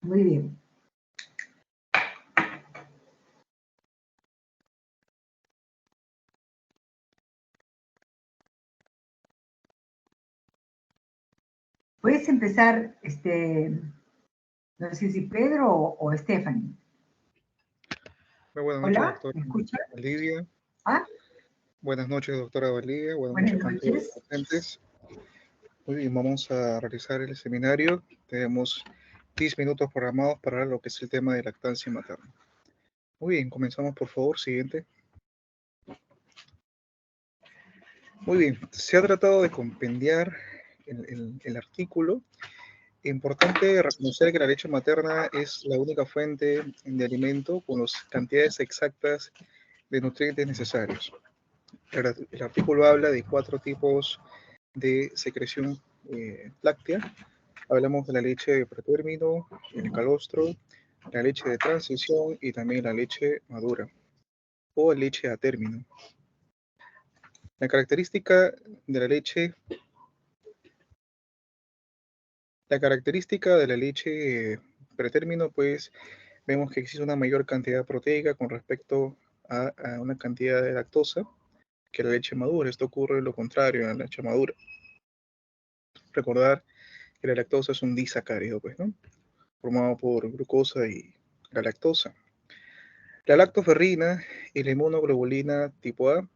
Muy bien. Puedes empezar, no sé si Pedro o Stephanie. Muy buenas noches, Hola, doctora ¿me escuchas? Valdivia. Ah, Buenas noches, doctora Valdivia. Buenas buenas noches con todos los noches. presentes. Muy bien, vamos a realizar el seminario. Tenemos 10 minutos programados para lo que es el tema de lactancia materna. Muy bien, comenzamos por favor. Siguiente. Muy bien, se ha tratado de compendiar el artículo. Importante reconocer que la leche materna es la única fuente de alimento con las cantidades exactas de nutrientes necesarios. El artículo habla de 4 tipos de secreción láctea. Hablamos de la leche de pretérmino, el calostro, la leche de transición y también la leche madura o leche a término. La característica de la leche pretérmino, pues vemos que existe una mayor cantidad proteica con respecto a una cantidad de lactosa que la leche madura. Esto ocurre lo contrario en la leche madura. Recordar que la lactosa es un disacárido, pues, ¿no? Formado por glucosa y la lactosa. La lactoferrina y la inmunoglobulina tipo A.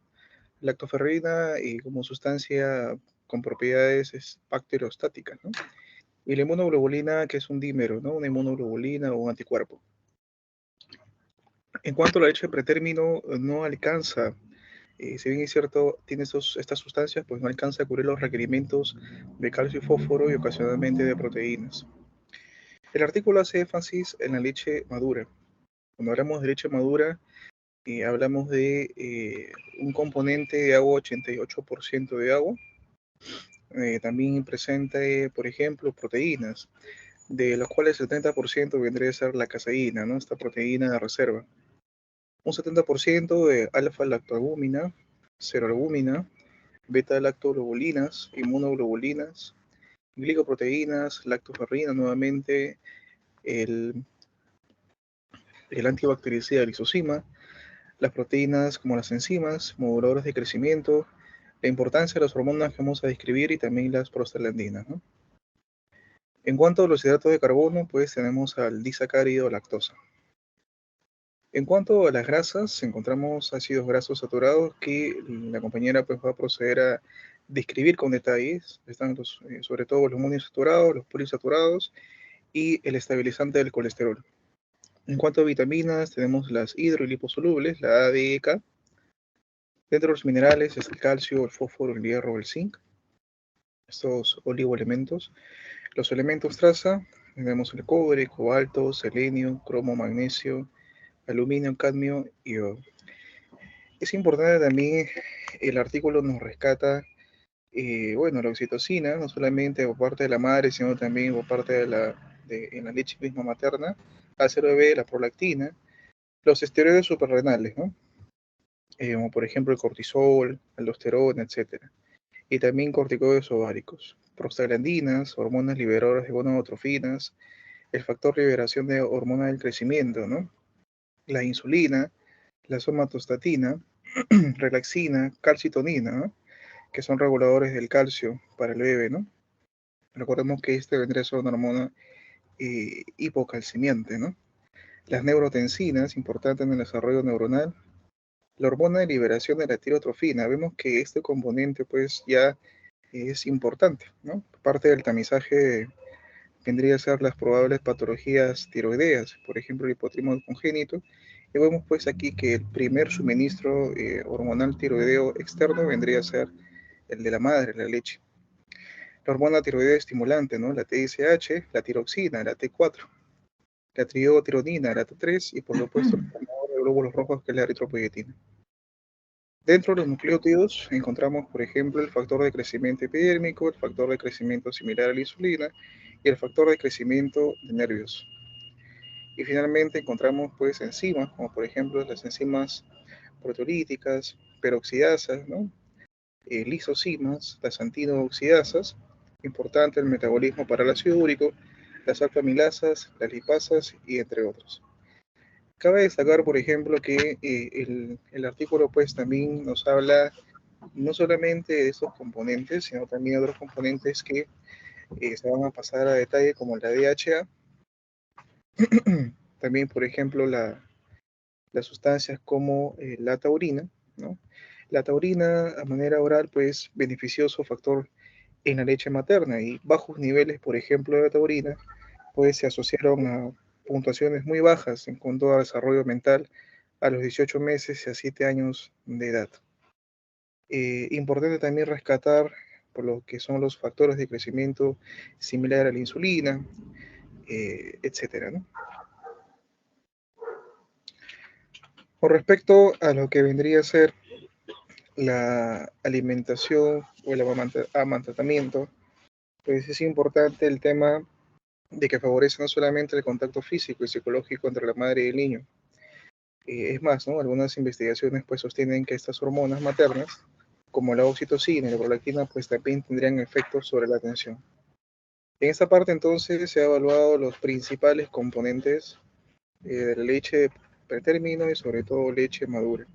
Lactoferrina y como sustancia con propiedades bacteriostáticas, ¿no? Y la inmunoglobulina, que es un dímero, ¿no? Una inmunoglobulina o un anticuerpo. En cuanto a la leche de pretérmino, no alcanza, si bien es cierto, tiene estas sustancias, pues no alcanza a cubrir los requerimientos de calcio y fósforo y ocasionalmente de proteínas. El artículo hace énfasis en la leche madura. Cuando hablamos de leche madura, hablamos de un componente de agua, 88% de agua. También presenta, por ejemplo, proteínas, de las cuales el 30% vendría a ser la caseína, ¿no? Esta proteína de reserva. Un 70% de alfa-lactoalbúmina, ceroalbúmina, beta-lactoglobulinas, inmunoglobulinas, glicoproteínas, lactoferrina nuevamente, el antibactericida lisozima, las proteínas como las enzimas, moduladores de crecimiento, la importancia de las hormonas que vamos a describir y también las prostaglandinas, ¿no? En cuanto a los hidratos de carbono, pues tenemos al disacárido lactosa. En cuanto a las grasas, encontramos ácidos grasos saturados que la compañera pues va a proceder a describir con detalles. Están sobre todo los monoinsaturados, los poliinsaturados y el estabilizante del colesterol. En cuanto a vitaminas, tenemos las hidroliposolubles, la A, D, E, K. Dentro de los minerales es el calcio, el fósforo, el hierro, el zinc, estos oligoelementos. Los elementos traza, tenemos el cobre, cobalto, selenio, cromo, magnesio, aluminio, cadmio y oro. Es importante también, el artículo nos rescata, bueno, la oxitocina, no solamente por parte de la madre, sino también por parte en la leche misma materna, A0B, la prolactina, los esteroides suprarrenales, ¿no? Como por ejemplo el cortisol, aldosterona, etc. Y también corticoides ováricos, prostaglandinas, hormonas liberadoras de gonadotrofinas, el factor de liberación de hormona del crecimiento, ¿no? La insulina, la somatostatina, relaxina, calcitonina, ¿no? Que son reguladores del calcio para el bebé, ¿no? Recordemos que este vendría a ser una hormona hipocalcimiante, ¿no? Las neurotensinas, importantes en el desarrollo neuronal. La hormona de liberación de la tirotrofina, vemos que este componente pues ya es importante, ¿no? Parte del tamizaje vendría a ser las probables patologías tiroideas, por ejemplo el hipotiroidismo congénito, y vemos pues aquí que el primer suministro hormonal tiroideo externo vendría a ser el de la madre, la leche. La hormona tiroidea estimulante, ¿no? La TSH, la tiroxina, la T4, la triotironina, la T3 y por supuesto el formador de glóbulos rojos que es la eritropoyetina. Dentro de los nucleótidos encontramos, por ejemplo, el factor de crecimiento epidérmico, el factor de crecimiento similar a la insulina y el factor de crecimiento de nervios. Y finalmente encontramos pues enzimas, como por ejemplo las enzimas proteolíticas, peroxidasas, ¿no? Lisocimas, las antioxidasas, importante el metabolismo para el ácido úrico, las lactoamilasas, las lipasas y entre otros. Cabe destacar, por ejemplo, que el artículo pues también nos habla no solamente de estos componentes, sino también de otros componentes que se van a pasar a detalle, como la DHA. También, por ejemplo, las sustancias como la taurina, ¿no? La taurina a manera oral, pues beneficioso factor en la leche materna, y bajos niveles, por ejemplo, de taurina, pues se asociaron a puntuaciones muy bajas en cuanto a desarrollo mental a los 18 meses y a 7 años de edad. Importante también rescatar por lo que son los factores de crecimiento similar a la insulina, etcétera, ¿no? Con respecto a lo que vendría a ser la alimentación o el amamantamiento, pues es importante el tema de que favorece no solamente el contacto físico y psicológico entre la madre y el niño. Es más, ¿no? Algunas investigaciones pues sostienen que estas hormonas maternas, como la oxitocina y la prolactina, pues también tendrían efectos sobre la atención. En esta parte entonces se ha evaluado los principales componentes de la leche pretérmino y sobre todo leche madura,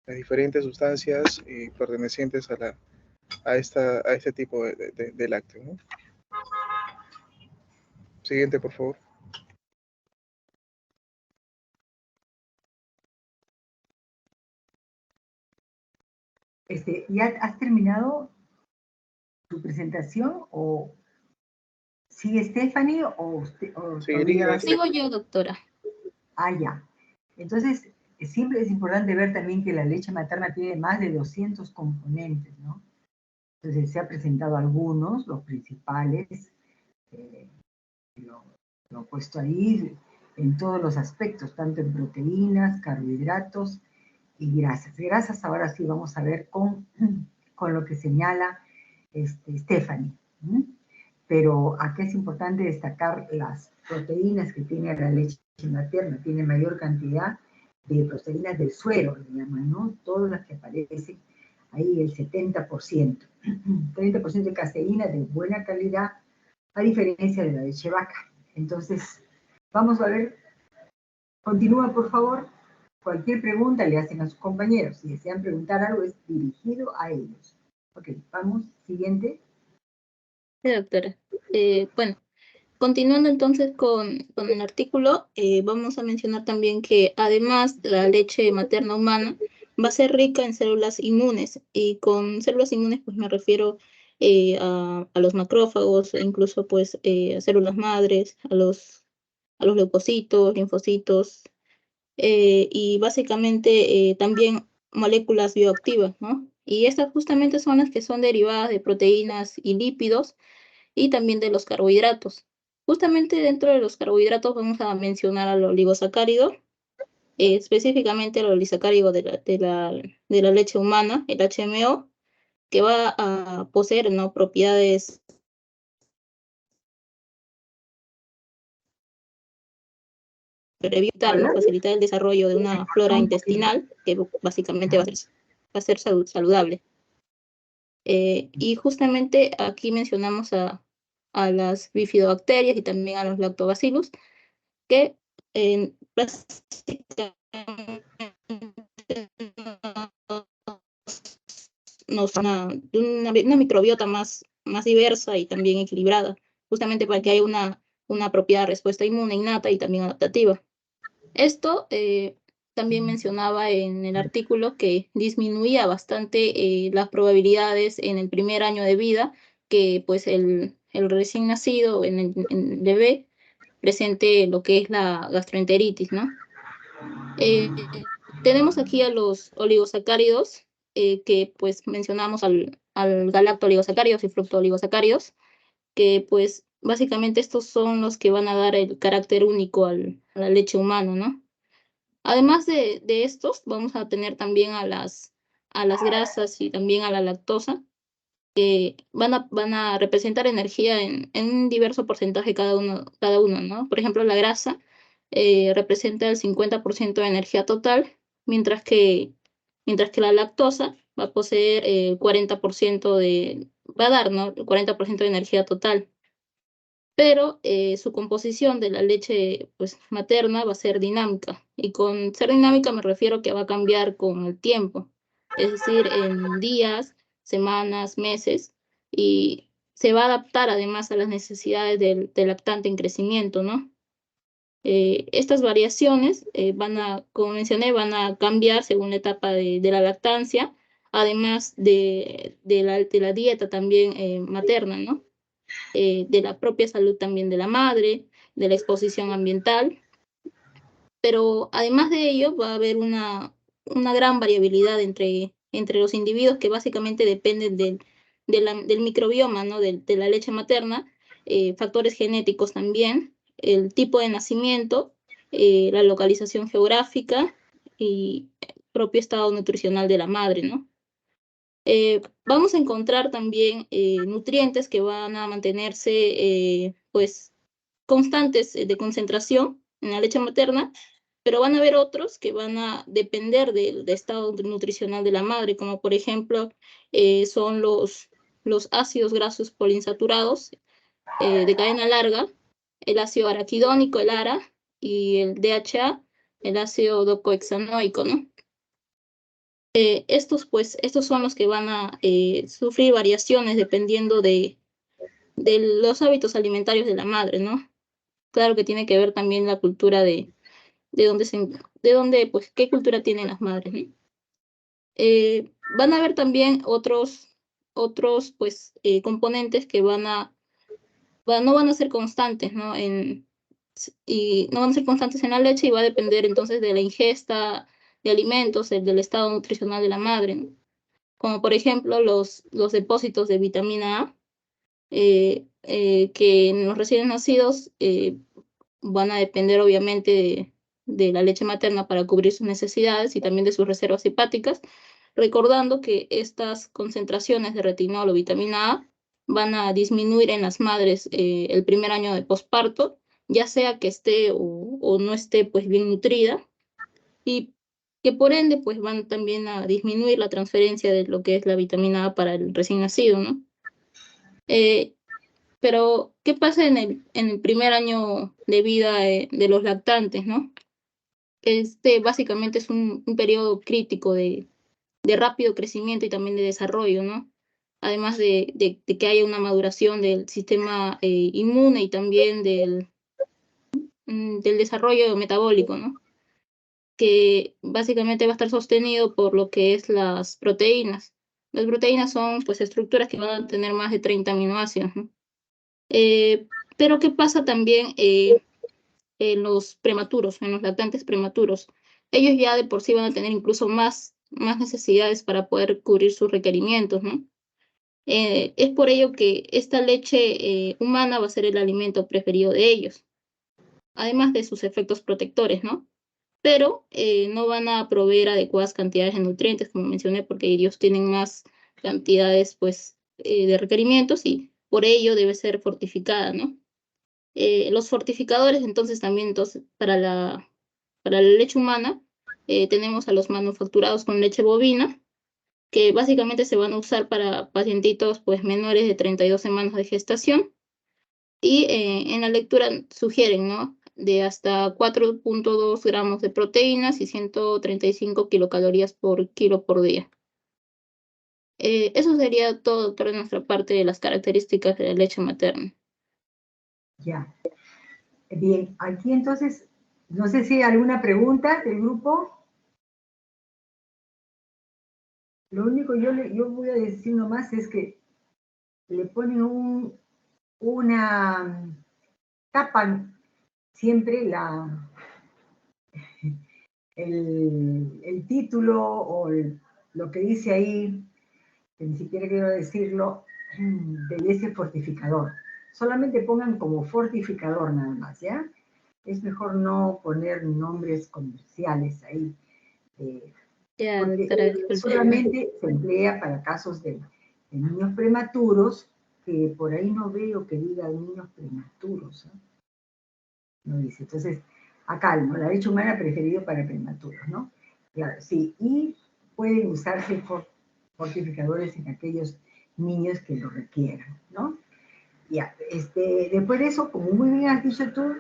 las diferentes sustancias pertenecientes a este tipo de lácteo, ¿no? Siguiente, por favor. ¿Ya has terminado tu presentación o sigue Stephanie o todavía vas a... Sigo yo, doctora. Ah, ya. Entonces, siempre es importante ver también que la leche materna tiene más de 200 componentes, ¿no? Entonces, se han presentado algunos, los principales, lo he puesto ahí en todos los aspectos, tanto en proteínas, carbohidratos y grasas. Grasas ahora sí vamos a ver con lo que señala Stephanie. Pero aquí es importante destacar las proteínas que tiene la leche materna. Tiene mayor cantidad de proteínas del suero, le llaman, ¿no? Todas las que aparecen ahí, el 70%. 30% de caseína de buena calidad, a diferencia de la leche vaca. Entonces, vamos a ver. Continúa, por favor. Cualquier pregunta le hacen a sus compañeros. Si desean preguntar algo, es dirigido a ellos. Ok, vamos. Siguiente. Sí, doctora. Bueno, continuando entonces con el artículo, vamos a mencionar también que además la leche materna humana va a ser rica en células inmunes, y con células inmunes pues me refiero a los macrófagos, e incluso pues a células madres, a los leucocitos, linfocitos, y básicamente también moléculas bioactivas, ¿no? Y estas justamente son las que son derivadas de proteínas y lípidos, y también de los carbohidratos. Justamente dentro de los carbohidratos vamos a mencionar al oligosacárido, específicamente el oligosacárido de la leche humana, el HMO, que va a poseer, ¿no?, propiedades para evitar, ¿no?, facilitar el desarrollo de una flora intestinal que básicamente va a ser saludable. Y justamente aquí mencionamos a las bifidobacterias y también a los lactobacillus, que básicamente nos una microbiota más diversa y también equilibrada, justamente para que haya una apropiada respuesta inmune innata y también adaptativa. Esto también mencionaba en el artículo que disminuía bastante las probabilidades en el primer año de vida que pues el recién nacido, en el bebé, presente lo que es la gastroenteritis, ¿no? Tenemos aquí a los oligosacáridos, que pues mencionamos al galacto-oligosacáridos y fructo-oligosacáridos, que pues básicamente estos son los que van a dar el carácter único a la leche humana, ¿no? Además de estos, vamos a tener también a las grasas y también a la lactosa, que van a representar energía en un diverso porcentaje cada uno, ¿no? Por ejemplo, la grasa representa el 50% de energía total, mientras que la lactosa va a poseer el 40% va a dar, ¿no?, el 40% de energía total. pero su composición de la leche pues, materna va a ser dinámica. Y con ser dinámica me refiero que va a cambiar con el tiempo, es decir, en días, semanas, meses, y se va a adaptar además a las necesidades del lactante en crecimiento, ¿no? Estas variaciones como mencioné, van a cambiar según la etapa de la lactancia, además de la dieta también materna, ¿no? De la propia salud también de la madre, de la exposición ambiental. Pero además de ello va a haber una gran variabilidad entre los individuos que básicamente dependen del microbioma, ¿no? de la leche materna, factores genéticos también, el tipo de nacimiento, la localización geográfica y el propio estado nutricional de la madre, ¿no? Vamos a encontrar también nutrientes que van a mantenerse pues constantes de concentración en la leche materna, pero van a haber otros que van a depender del estado nutricional de la madre, como por ejemplo son los ácidos grasos poliinsaturados de cadena larga, el ácido araquidónico, el ARA, y el DHA, el ácido docosahexaenoico, ¿no? Estos son los que van a sufrir variaciones dependiendo de los hábitos alimentarios de la madre, ¿no? Claro que tiene que ver también la cultura de dónde, pues, qué cultura tienen las madres, ¿no? Van a haber también otros pues, componentes que no van a ser constantes, ¿no? Y no van a ser constantes en la leche y va a depender entonces de la ingesta de alimentos, del estado nutricional de la madre, ¿no? Como por ejemplo los depósitos de vitamina A, que en los recién nacidos van a depender obviamente de la leche materna para cubrir sus necesidades y también de sus reservas hepáticas, recordando que estas concentraciones de retinol o vitamina A van a disminuir en las madres el primer año de posparto, ya sea que esté o no esté pues bien nutrida, y que por ende pues van también a disminuir la transferencia de lo que es la vitamina A para el recién nacido, ¿no? Pero, ¿qué pasa en el primer año de vida de los lactantes, no? Básicamente es un periodo crítico de rápido crecimiento y también de desarrollo, ¿no? Además de que haya una maduración del sistema inmune y también del desarrollo metabólico, ¿no? Que básicamente va a estar sostenido por lo que es las proteínas. Las proteínas son pues estructuras que van a tener más de 30 aminoácidos, ¿no? Pero ¿qué pasa también en los prematuros, en los lactantes prematuros? Ellos ya de por sí van a tener incluso más necesidades para poder cubrir sus requerimientos, ¿no? Es por ello que esta leche humana va a ser el alimento preferido de ellos, además de sus efectos protectores, ¿no? Pero no van a proveer adecuadas cantidades de nutrientes, como mencioné, porque ellos tienen más cantidades pues, de requerimientos y por ello debe ser fortificada, ¿no? Los fortificadores, entonces, también para la leche humana, tenemos a los manufacturados con leche bovina, que básicamente se van a usar para pacientitos pues, menores de 32 semanas de gestación. Y en la lectura sugieren, ¿no? De hasta 4.2 gramos de proteínas y 135 kilocalorías por kilo por día. Eso sería todo, doctor, de nuestra parte de las características de la leche materna. Ya. Bien, aquí entonces, no sé si hay alguna pregunta del grupo. Lo único yo voy a decir nomás es que le ponen una tapan siempre el título o lo que dice ahí, que ni siquiera quiero decirlo, de ese fortificador. Solamente pongan como fortificador nada más, ¿ya? Es mejor no poner nombres comerciales ahí, Ya, porque doctora, disculpe. solamente se emplea para casos de niños prematuros, que por ahí no veo que diga niños prematuros, ¿no? No dice. Entonces, acá, ¿no? La leche humana preferido para prematuros, ¿no? Claro, sí. Y pueden usarse fortificadores en aquellos niños que lo requieran, ¿no? Ya, después de eso, como muy bien has dicho tú,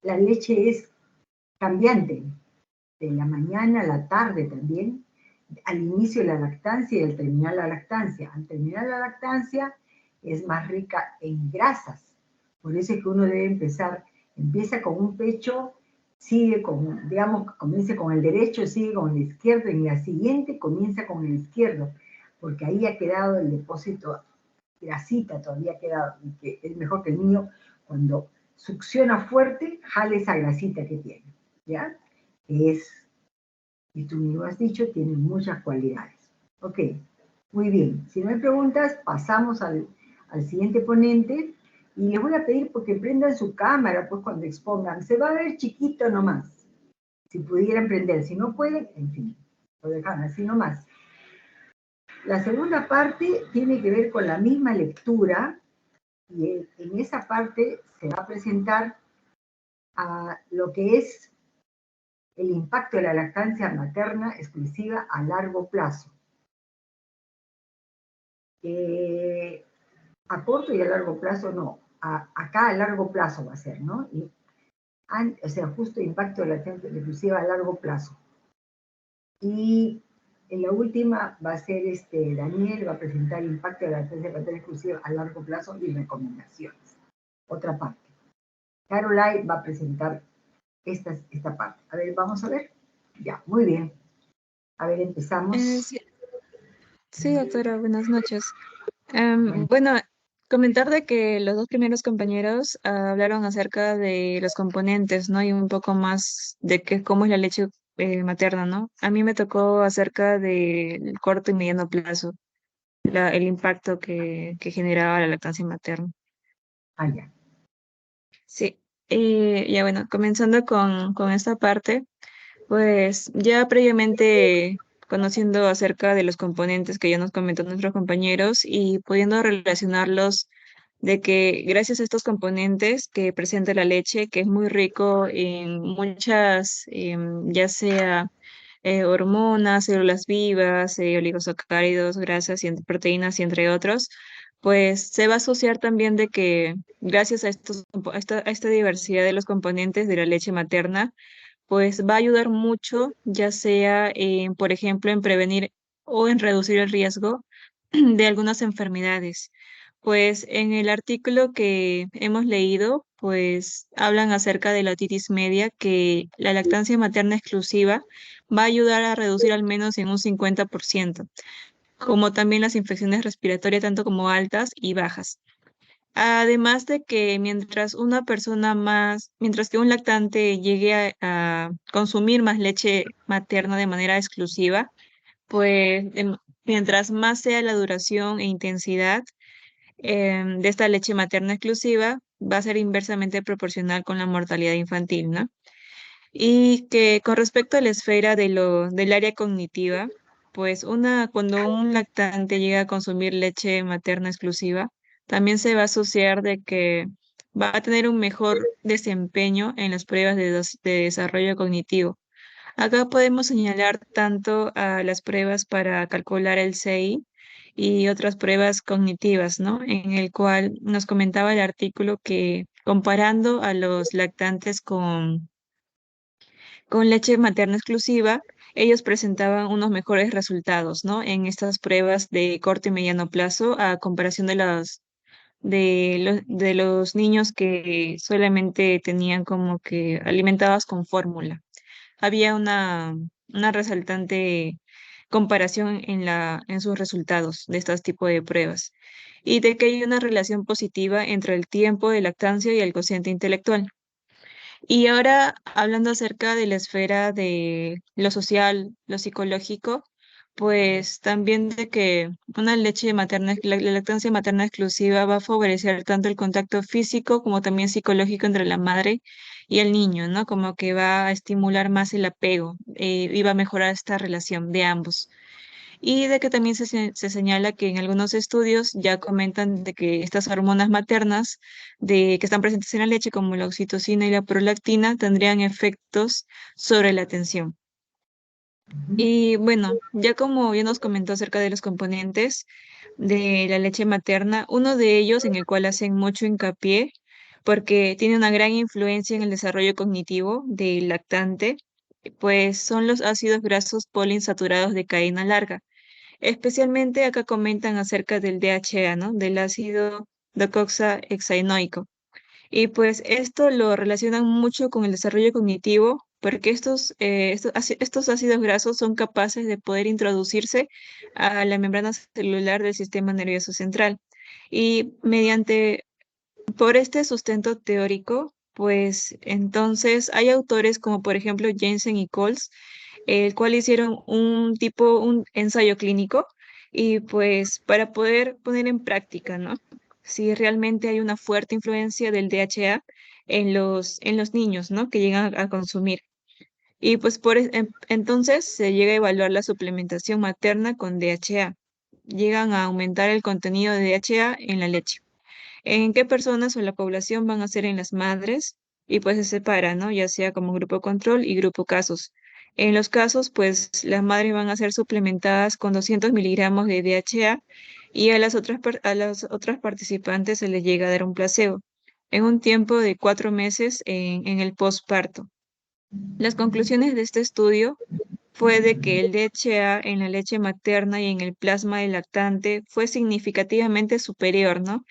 la leche es cambiante, de la mañana a la tarde también, al inicio de la lactancia y al terminar la lactancia. Al terminar la lactancia es más rica en grasas, por eso es que uno debe empieza con un pecho, sigue con, digamos, comienza con el derecho, sigue con el izquierdo, y en la siguiente comienza con el izquierdo, porque ahí ha quedado el depósito, grasita todavía ha quedado, y que es mejor que el niño cuando succiona fuerte, jale esa grasita que tiene, ¿ya? Es, y tú mismo has dicho, tiene muchas cualidades. Ok, muy bien. Si no hay preguntas, pasamos al siguiente ponente, y les voy a pedir porque prendan su cámara, pues cuando expongan. Se va a ver chiquito nomás, si pudieran prender. Si no pueden, en fin, lo dejan así nomás. La segunda parte tiene que ver con la misma lectura, y en esa parte se va a presentar a lo que es el impacto de la lactancia materna exclusiva a largo plazo. A corto y a largo plazo no, acá a largo plazo va a ser, ¿no? O sea, justo impacto de la lactancia exclusiva a largo plazo. Y en la última va a ser Daniel, va a presentar impacto de la lactancia materna exclusiva a largo plazo y recomendaciones. Otra parte. Caroline va a presentar esta parte. A ver, vamos a ver. Ya, muy bien. A ver, empezamos. Sí, sí, doctora, buenas noches. Bueno, Bueno, comentar de que los dos primeros compañeros hablaron acerca de los componentes, ¿no? Y un poco más de cómo es la leche materna, ¿no? A mí me tocó acerca del corto y mediano plazo, el impacto que generaba la lactancia materna. ya. Sí, ya bueno, comenzando con esta parte. Pues ya previamente conociendo acerca de los componentes que ya nos comentó nuestros compañeros y pudiendo relacionarlos de que gracias a estos componentes que presenta la leche, que es muy rico en muchas, ya sea hormonas, células vivas, oligosacáridos, grasas y proteínas y entre otros, pues se va a asociar también de que gracias a a esta diversidad de los componentes de la leche materna, pues va a ayudar mucho, ya sea, por ejemplo, en prevenir o en reducir el riesgo de algunas enfermedades. Pues en el artículo que hemos leído, pues hablan acerca de la otitis media, que la lactancia materna exclusiva va a ayudar a reducir al menos en un 50%, como también las infecciones respiratorias, tanto como altas y bajas. Además de que mientras que un lactante llegue a consumir más leche materna de manera exclusiva, pues mientras más sea la duración e intensidad de esta leche materna exclusiva, va a ser inversamente proporcional con la mortalidad infantil, ¿no? Y que con respecto a la esfera del área cognitiva, pues cuando un lactante llega a consumir leche materna exclusiva, también se va a asociar de que va a tener un mejor desempeño en las pruebas de desarrollo cognitivo. Acá podemos señalar tanto a las pruebas para calcular el CI y otras pruebas cognitivas, ¿no? En el cual nos comentaba el artículo que comparando a los lactantes con leche materna exclusiva, ellos presentaban unos mejores resultados, ¿no? En estas pruebas de corto y mediano plazo a comparación de los niños que solamente tenían como que alimentadas con fórmula. Había una resaltante comparación en sus resultados de estos tipos de pruebas y de que hay una relación positiva entre el tiempo de lactancia y el cociente intelectual. Y ahora, hablando acerca de la esfera de lo social, lo psicológico, pues también de que una leche materna, la lactancia materna exclusiva va a favorecer tanto el contacto físico como también psicológico entre la madre y el niño, ¿no? Como que va a estimular más el apego y va a mejorar esta relación de ambos. Y de que también se señala que en algunos estudios ya comentan de que estas hormonas maternas que están presentes en la leche, como la oxitocina y la prolactina, tendrían efectos sobre la atención. Y bueno, ya como ya nos comentó acerca de los componentes de la leche materna, uno de ellos en el cual hacen mucho hincapié, porque tiene una gran influencia en el desarrollo cognitivo del lactante, pues son los ácidos grasos poliinsaturados de cadena larga. Especialmente acá comentan acerca del DHA, ¿no? Del ácido docoxahexaenoico. Y pues esto lo relacionan mucho con el desarrollo cognitivo, porque estos ácidos grasos son capaces de poder introducirse a la membrana celular del sistema nervioso central. Y por este sustento teórico, pues entonces hay autores como por ejemplo Jensen y Coles, el cual hicieron un ensayo clínico y pues para poder poner en práctica, ¿no? Si realmente hay una fuerte influencia del DHA en los niños, ¿no? Que llegan a consumir. Y pues entonces se llega a evaluar la suplementación materna con DHA. Llegan a aumentar el contenido de DHA en la leche. ¿En qué personas o la población van a ser en las madres? Y pues se separa, ¿no? Ya sea como grupo control y grupo casos. En los casos, pues las madres van a ser suplementadas con 200 miligramos de DHA y a las otras participantes se les llega a dar un placebo en un tiempo de 4 meses en el posparto. Las conclusiones de este estudio fue de que el DHA en la leche materna y en el plasma del lactante fue significativamente superior, ¿no?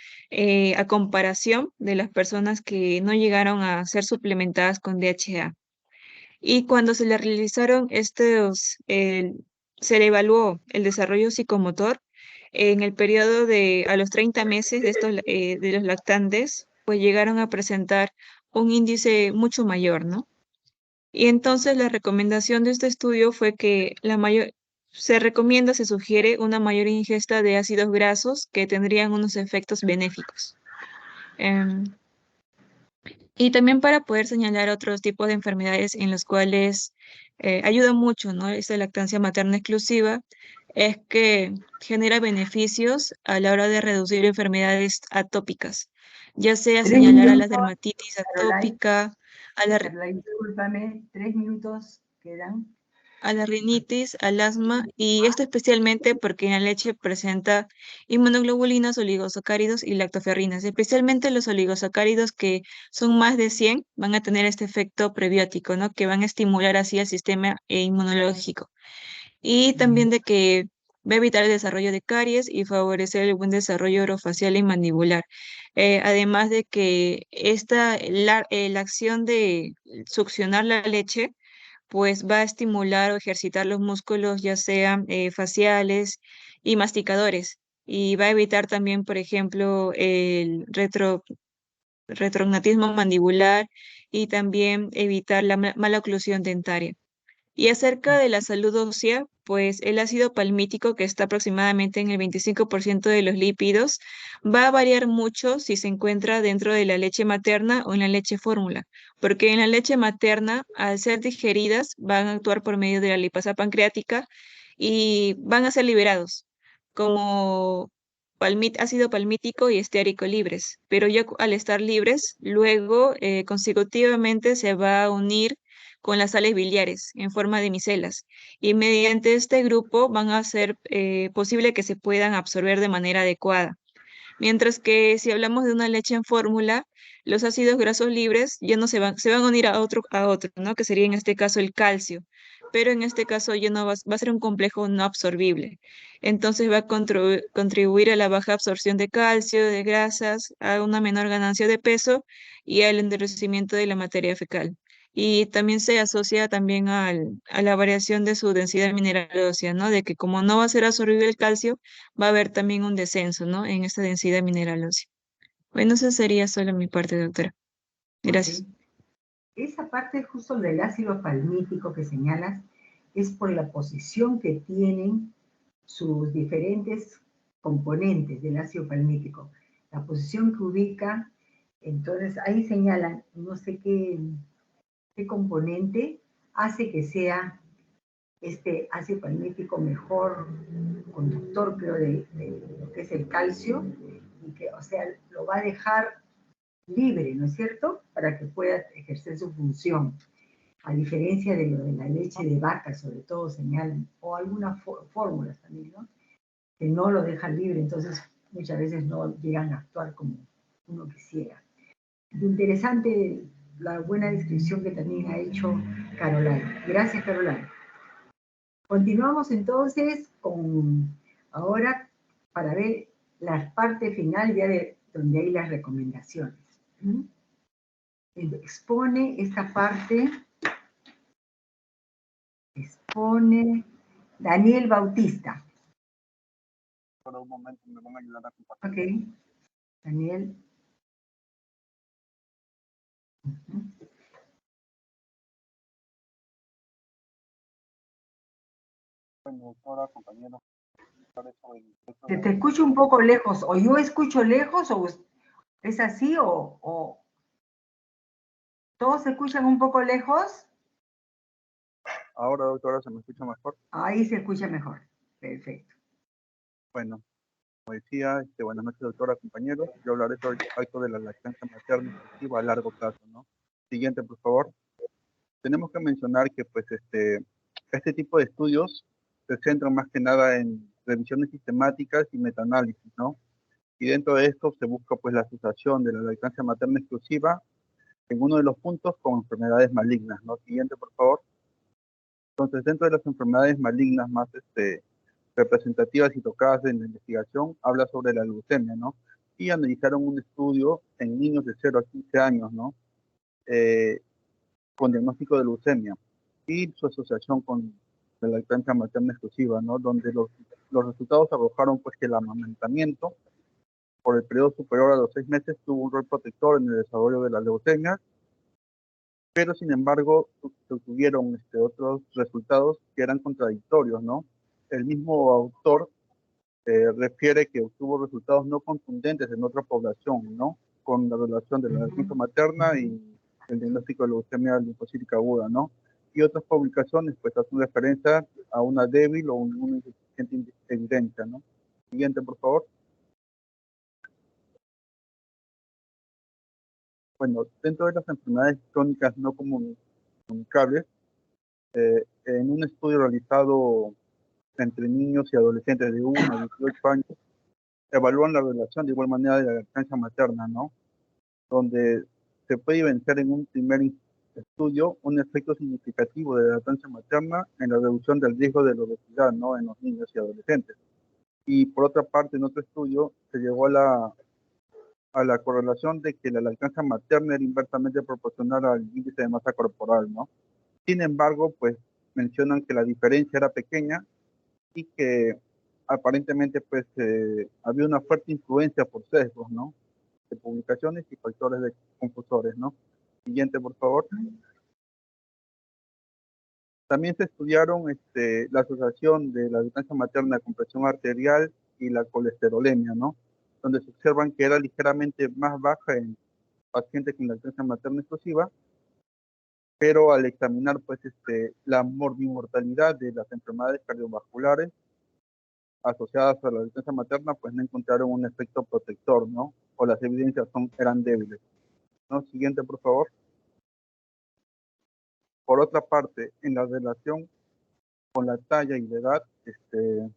A comparación de las personas que no llegaron a ser suplementadas con DHA. Y cuando se le realizaron se le evaluó el desarrollo psicomotor en el periodo a los 30 meses de los lactantes, pues llegaron a presentar un índice mucho mayor, ¿no? Y entonces la recomendación de este estudio fue que se sugiere una mayor ingesta de ácidos grasos que tendrían unos efectos benéficos. Em, y también para poder señalar otros tipos de enfermedades en los cuales ayuda mucho, ¿no? Esta lactancia materna exclusiva es que genera beneficios a la hora de reducir enfermedades atópicas, ya sea 3 minutos, señalar a la dermatitis Caroline. atópica, a la Caroline, discúlpame, 3 minutos quedan. a la rinitis, al asma, y esto especialmente porque en la leche presenta inmunoglobulinas, oligosacáridos y lactoferrinas. Especialmente los oligosacáridos, que son más de 100, van a tener este efecto prebiótico, ¿no? Que van a estimular así el sistema inmunológico. Y también de que va a evitar el desarrollo de caries y favorecer el buen desarrollo orofacial y mandibular. Además de que la acción de succionar la leche pues va a estimular o ejercitar los músculos, ya sean faciales y masticadores. Y va a evitar también, por ejemplo, el retrognatismo mandibular y también evitar la mala oclusión dentaria. Y acerca de la salud ósea, pues el ácido palmítico, que está aproximadamente en el 25% de los lípidos, va a variar mucho si se encuentra dentro de la leche materna o en la leche fórmula, porque en la leche materna, al ser digeridas, van a actuar por medio de la lipasa pancreática y van a ser liberados como ácido palmítico y esteárico libres, pero ya al estar libres, luego consecutivamente se va a unir con las sales biliares en forma de micelas y mediante este grupo van a ser posible que se puedan absorber de manera adecuada. Mientras que si hablamos de una leche en fórmula, los ácidos grasos libres ya no se van a unir a otro, ¿no? Que sería en este caso el calcio, pero en este caso ya no va a ser un complejo no absorbible. Entonces va a contribuir a la baja absorción de calcio, de grasas, a una menor ganancia de peso y al endurecimiento de la materia fecal. Y también se asocia también a la variación de su densidad mineral ósea, ¿no? De que como no va a ser absorbible el calcio, va a haber también un descenso, ¿no? En esta densidad mineral ósea. Bueno, eso sería solo mi parte, doctora. Ok. Gracias. Esa parte justo del ácido palmítico que señalas es por la posición que tienen sus diferentes componentes del ácido palmítico. La posición que ubica, entonces ahí señalan, no sé qué componente hace que sea este ácido palmítico mejor conductor, creo, de lo que es el calcio, y que, o sea, lo va a dejar libre, ¿no es cierto?, para que pueda ejercer su función. a diferencia de lo de la leche de vaca, sobre todo señalan, o algunas fórmulas también, ¿no? Que no lo dejan libre, entonces muchas veces no llegan a actuar como uno quisiera. Interesante la buena descripción que también ha hecho Caroline. Gracias, Caroline. Continuamos entonces con ahora para ver la parte final ya de donde hay las recomendaciones. Expone esta parte, expone Daniel Bautista. Por un momento me van a ayudar a compartir. Ok, Daniel. Bueno, doctora, compañeros, Te escucho un poco lejos, o yo escucho lejos, o es así, o todos se escuchan un poco lejos. Ahora, doctora, ¿se me escucha mejor? Ahí se escucha mejor. Perfecto. Bueno, como decía, buenas noches, doctora, compañeros. Yo hablaré sobre el impacto de la lactancia materna exclusiva a largo plazo, ¿no? Siguiente, por favor. Tenemos que mencionar que, pues, este tipo de estudios se centran más que nada en revisiones sistemáticas y metaanálisis, ¿no? Y dentro de esto se busca, pues, la asociación de la lactancia materna exclusiva en uno de los puntos con enfermedades malignas, ¿no? Siguiente, por favor. Entonces, dentro de las enfermedades malignas más representativas y tocadas en la investigación, habla sobre la leucemia, ¿no? Y analizaron un estudio en niños de 0 a 15 años, ¿no? Con diagnóstico de leucemia y su asociación con la lactancia materna exclusiva, ¿no? Donde los resultados arrojaron, pues, que el amamantamiento por el periodo superior a los 6 meses tuvo un rol protector en el desarrollo de la leucemia, pero sin embargo se obtuvieron otros resultados que eran contradictorios, ¿no? El mismo autor refiere que obtuvo resultados no contundentes en otra población, ¿no? Con la relación de la lactancia materna y el diagnóstico de leucemia linfocítica aguda, ¿no? Y otras publicaciones, pues, hacen referencia a una débil o una insuficiente evidencia, ¿no? Siguiente, por favor. Bueno, dentro de las enfermedades crónicas no comunicables, en un estudio realizado entre niños y adolescentes de 1 a 18 años, evalúan la relación de igual manera de la lactancia materna, ¿no? Donde se puede evidenciar en un primer estudio un efecto significativo de la lactancia materna en la reducción del riesgo de la obesidad, ¿no? En los niños y adolescentes. Y por otra parte, en otro estudio se llegó a la correlación de que la lactancia materna era inversamente proporcional al índice de masa corporal, ¿no? Sin embargo, pues mencionan que la diferencia era pequeña y que aparentemente, pues, había una fuerte influencia por sesgos, ¿no? De publicaciones y factores de confusores, ¿no? Siguiente, por favor. También se estudiaron la asociación de la lactancia materna con presión arterial y la colesterolemia, ¿no? Donde se observan que era ligeramente más baja en pacientes con lactancia materna exclusiva, pero al examinar, pues, la morbimortalidad de las enfermedades cardiovasculares asociadas a la lactancia materna, pues no encontraron un efecto protector, ¿no? O las evidencias eran débiles, ¿no? Siguiente, por favor. Por otra parte, en la relación con la talla y la edad, se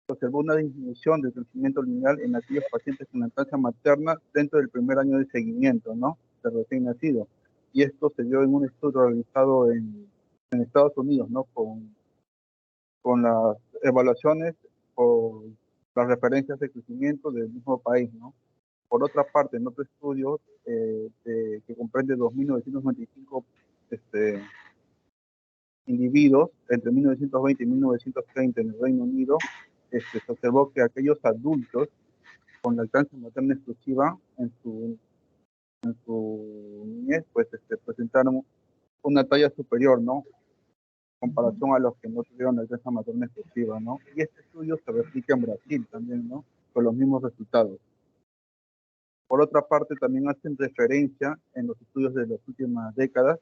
observó una disminución del crecimiento lineal en aquellos pacientes con lactancia materna dentro del primer año de seguimiento, ¿no? De recién nacido. Y esto se dio en un estudio realizado en Estados Unidos, ¿no? Con las evaluaciones o las referencias de crecimiento del mismo país, ¿no? Por otra parte, en otro estudio que comprende 2.995 individuos entre 1920 y 1930 en el Reino Unido, se observó que aquellos adultos con lactancia materna exclusiva en su niñez, pues, presentaron una talla superior, ¿no? En comparación a los que no tuvieron lactancia materna exclusiva, ¿no? Y este estudio se replica en Brasil también, ¿no? Con los mismos resultados. Por otra parte, también hacen referencia en los estudios de las últimas décadas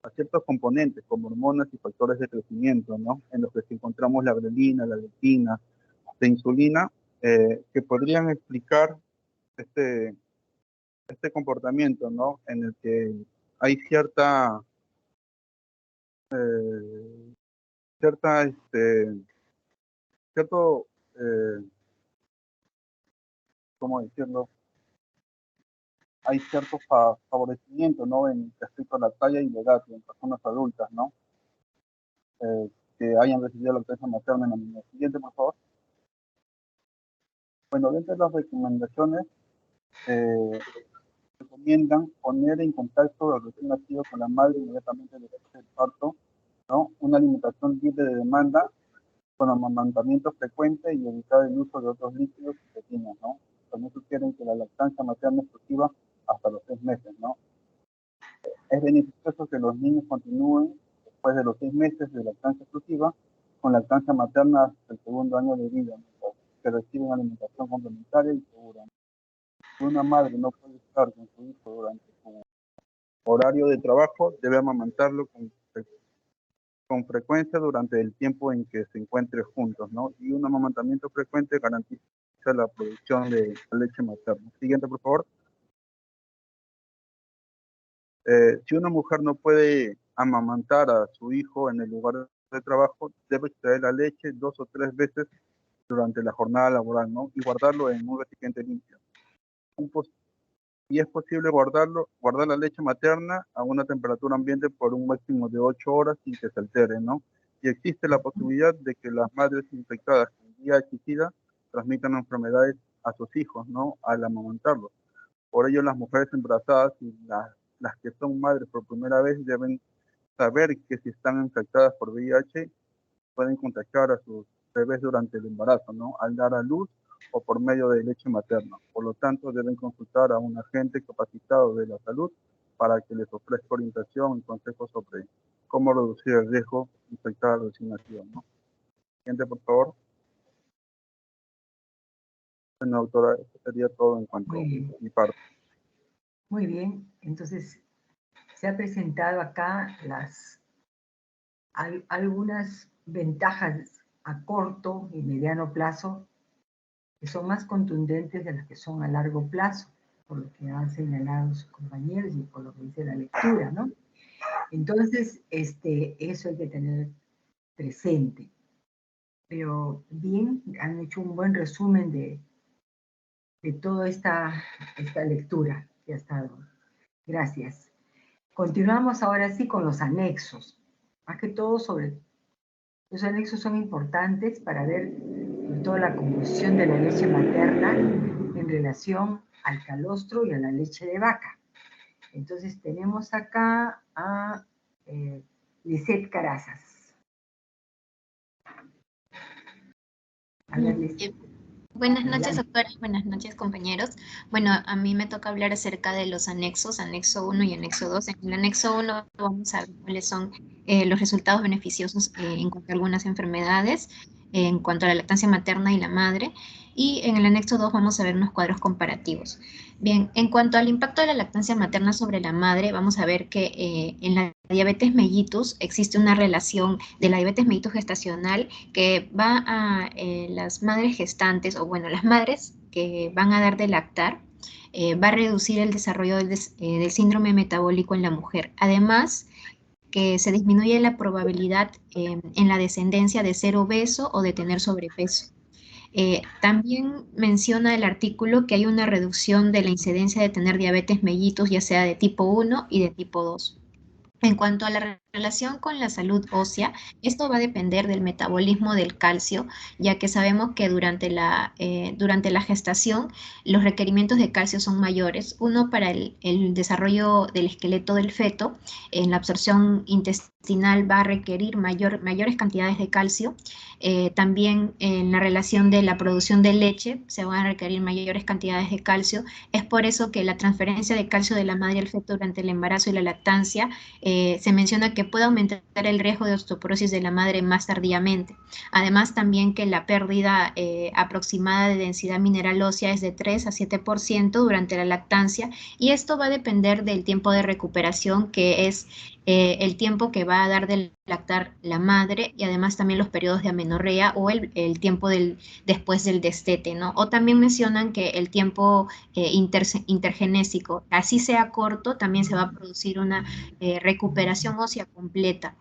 a ciertos componentes como hormonas y factores de crecimiento, ¿no? En los que encontramos la grelina, la leptina, la insulina, que podrían explicar este comportamiento, ¿no? En el que hay cierta eh, cierta, cierto, ¿cómo decirlo? Hay cierto favorecimiento, ¿no? En respecto a la talla y la edad en personas adultas, ¿no? Que hayan recibido la lactancia materna en la niña. Siguiente, por favor. Bueno, dentro de las recomendaciones, recomiendan poner en contacto al recién nacido con la madre inmediatamente después del parto, ¿no? Una alimentación libre de demanda, con amamantamiento frecuente y evitar el uso de otros líquidos y proteínas, ¿no? También sugieren que la lactancia materna exclusiva hasta los 6 meses, ¿no? Es beneficioso que los niños continúen después de los 6 meses de lactancia exclusiva con lactancia materna hasta el segundo año de vida, mientras que reciben alimentación complementaria y segura. Si una madre no puede estar con su hijo durante su horario de trabajo, debe amamantarlo con frecuencia durante el tiempo en que se encuentren juntos, ¿no? Y un amamantamiento frecuente garantiza la producción de leche materna. Siguiente, por favor. Si una mujer no puede amamantar a su hijo en el lugar de trabajo, debe extraer la leche 2 o 3 veces durante la jornada laboral, ¿no? Y guardarlo en un recipiente limpio. Y es posible guardar la leche materna a una temperatura ambiente por un máximo de 8 horas sin que se altere, ¿no? Y existe la posibilidad de que las madres infectadas con VIH y SIDA transmitan enfermedades a sus hijos, ¿no? Al amamantarlos. Por ello, las mujeres embarazadas y las que son madres por primera vez deben saber que si están infectadas por VIH, pueden contactar a sus bebés durante el embarazo, ¿no? Al dar a luz o por medio de leche materna. Por lo tanto, deben consultar a un agente capacitado de la salud para que les ofrezca orientación y consejos sobre cómo reducir el riesgo de infectar a los recién nacidos, ¿no? Siguiente, por favor. Bueno, doctora, eso sería todo en cuanto a mi parte. Muy bien, entonces se ha presentado acá algunas ventajas a corto y mediano plazo que son más contundentes de las que son a largo plazo, por lo que han señalado sus compañeros y por lo que dice la lectura, ¿no? Entonces, eso hay que tener presente. Pero bien, han hecho un buen resumen de toda esta lectura que ha estado. Gracias. Continuamos ahora sí con los anexos. Más que todo los anexos son importantes para ver toda la composición de la leche materna en relación al calostro y a la leche de vaca. Entonces tenemos acá a Lisette Carazas. A ver, Lisette. Buenas noches, doctora, y buenas noches, compañeros. Bueno, a mí me toca hablar acerca de los anexos, anexo 1 y anexo 2. En el anexo 1 vamos a ver cuáles son los resultados beneficiosos en cuanto a algunas enfermedades, en cuanto a la lactancia materna y la madre. Y en el anexo 2 vamos a ver unos cuadros comparativos. Bien, en cuanto al impacto de la lactancia materna sobre la madre, vamos a ver que en la diabetes mellitus existe una relación de la diabetes mellitus gestacional que va a las madres gestantes, o bueno, las madres que van a dar de lactar, va a reducir el desarrollo del síndrome metabólico en la mujer. Además, que se disminuye la probabilidad en la descendencia de ser obeso o de tener sobrepeso. También menciona el artículo que hay una reducción de la incidencia de tener diabetes mellitus, ya sea de tipo 1 y de tipo 2. En cuanto a la relación con la salud ósea, esto va a depender del metabolismo del calcio, ya que sabemos que durante la gestación los requerimientos de calcio son mayores. Uno, para el desarrollo del esqueleto del feto, en la absorción intestinal va a requerir mayores cantidades de calcio. También en la relación de la producción de leche se van a requerir mayores cantidades de calcio. Es por eso que la transferencia de calcio de la madre al feto durante el embarazo y la lactancia se menciona que puede aumentar el riesgo de osteoporosis de la madre más tardíamente. Además, también que la pérdida aproximada de densidad mineral ósea es de 3 a 7% durante la lactancia, y esto va a depender del tiempo de recuperación, que es el tiempo que va a dar de lactar la madre, y además también los periodos de amenorrea o el tiempo después del destete, ¿no? O también mencionan que el tiempo intergenésico, así sea corto, también se va a producir una recuperación ósea completa.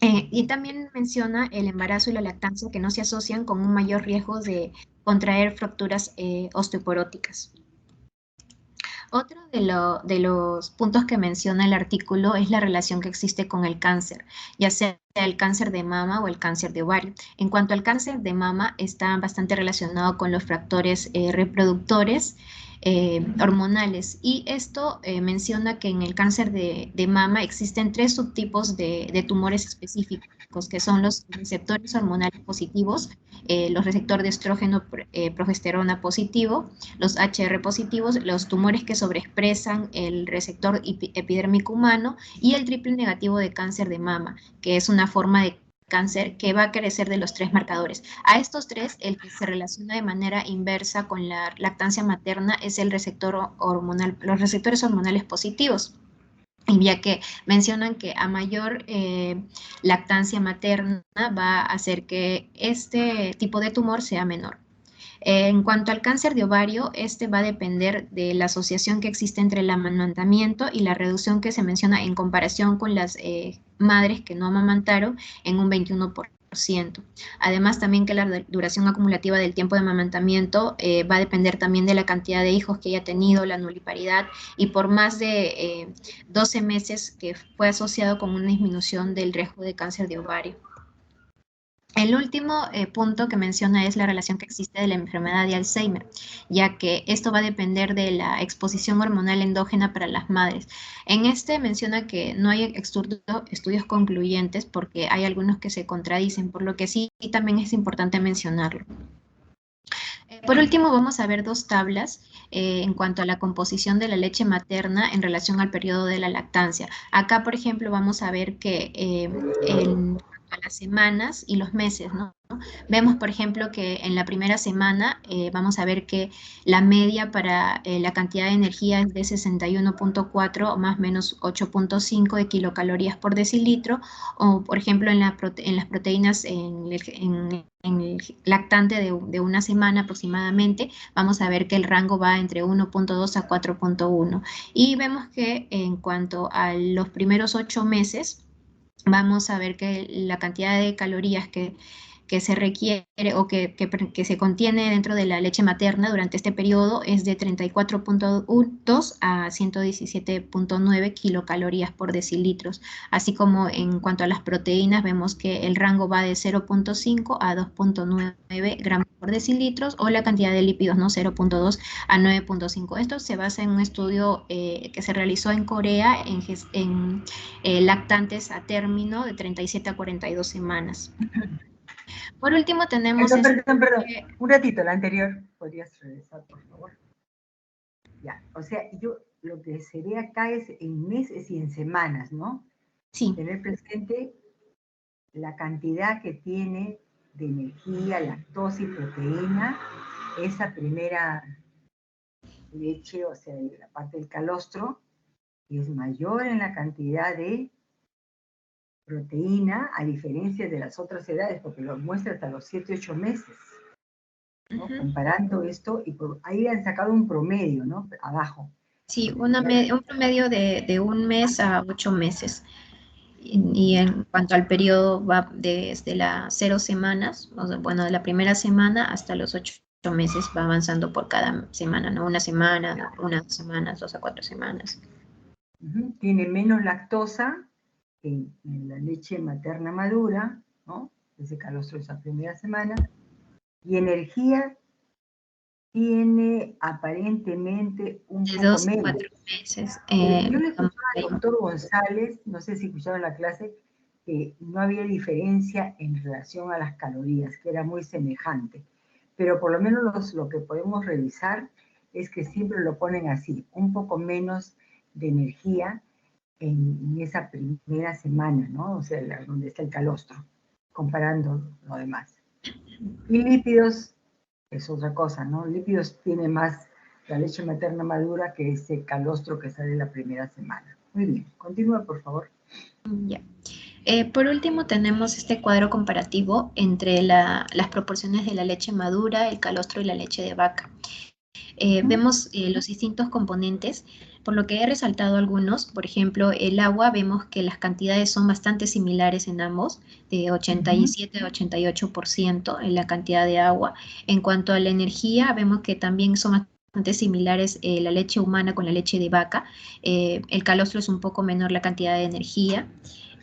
Y también menciona el embarazo y la lactancia que no se asocian con un mayor riesgo de contraer fracturas osteoporóticas. Otro de los puntos que menciona el artículo es la relación que existe con el cáncer, ya sea el cáncer de mama o el cáncer de ovario. En cuanto al cáncer de mama, está bastante relacionado con los factores reproductores hormonales, y esto menciona que en el cáncer de mama existen 3 subtipos de tumores específicos, que son los receptores hormonales positivos, los receptores de estrógeno, progesterona positivo, los HR positivos, los tumores que sobreexpresan el receptor epidérmico humano, y el triple negativo de cáncer de mama, que es una forma de cáncer que va a carecer de los 3 marcadores. A estos 3, el que se relaciona de manera inversa con la lactancia materna es el receptor hormonal, los receptores hormonales positivos, ya que mencionan que a mayor lactancia materna va a hacer que este tipo de tumor sea menor. En cuanto al cáncer de ovario, este va a depender de la asociación que existe entre el amamantamiento y la reducción que se menciona en comparación con las madres que no amamantaron en un 21%. Además, también que la duración acumulativa del tiempo de amamantamiento va a depender también de la cantidad de hijos que haya tenido, la nuliparidad, y por más de 12 meses que fue asociado con una disminución del riesgo de cáncer de ovario. El último punto que menciona es la relación que existe de la enfermedad de Alzheimer, ya que esto va a depender de la exposición hormonal endógena para las madres. En este menciona que no hay estudios concluyentes, porque hay algunos que se contradicen, por lo que sí también es importante mencionarlo. Por último, vamos a ver 2 tablas en cuanto a la composición de la leche materna en relación al periodo de la lactancia. Acá, por ejemplo, vamos a ver que a las semanas y los meses, ¿no? Vemos, por ejemplo, que en la primera semana vamos a ver que la media para la cantidad de energía es de 61.4 o más o menos 8.5 de kilocalorías por decilitro, o por ejemplo en las proteínas en el lactante de una semana aproximadamente, vamos a ver que el rango va entre 1.2 a 4.1. Y vemos que en cuanto a los primeros 8 meses, vamos a ver que la cantidad de calorías que se requiere o que se contiene dentro de la leche materna durante este periodo es de 34.2 a 117.9 kilocalorías por decilitros. Así como en cuanto a las proteínas, vemos que el rango va de 0.5 a 2.9 gramos por decilitros, o la cantidad de lípidos, ¿no? 0.2 a 9.5. Esto se basa en un estudio que se realizó en Corea en lactantes a término de 37 a 42 semanas. Por último tenemos... Perdón. Un ratito, la anterior. ¿Podrías regresar, por favor? Ya, o sea, lo que se ve acá es en meses y en semanas, ¿no? Sí. Tener presente la cantidad que tiene de energía, lactosa y proteína esa primera leche, o sea, la parte del calostro, y es mayor en la cantidad de proteína, a diferencia de las otras edades, porque lo muestra hasta los 7, 8 meses, ¿no? Comparando esto, y ahí han sacado un promedio, ¿no? Abajo. Sí, un promedio de 1 mes a 8 meses. Y en cuanto al periodo, va desde las 0 semanas, o sea, bueno, de la primera semana hasta los 8 meses, va avanzando por cada semana, ¿no? 1 semana, 1 semana, 2 a 4 semanas. Tiene menos lactosa en la leche materna madura, ¿no? Ese calostro esa primera semana. Y energía tiene aparentemente un poco 2 a menos. 4 meses. Yo le escuchaba al doctor González, no sé si escucharon la clase, que no había diferencia en relación a las calorías, que era muy semejante. Pero por lo menos lo que podemos revisar es que siempre lo ponen así, un poco menos de energía en esa primera semana, ¿no? O sea, donde está el calostro, comparando lo demás. Y lípidos es otra cosa, ¿no? Lípidos tiene más la leche materna madura que ese calostro que sale la primera semana. Muy bien, continúa, por favor. Ya. Por último, tenemos este cuadro comparativo entre las proporciones de la leche madura, el calostro y la leche de vaca. Vemos los distintos componentes. por lo que he resaltado algunos. Por ejemplo, el agua, vemos que las cantidades son bastante similares en ambos, de 87 a 88% en la cantidad de agua. En cuanto a la energía, vemos que también son bastante similares la leche humana con la leche de vaca. El calostro es un poco menor la cantidad de energía.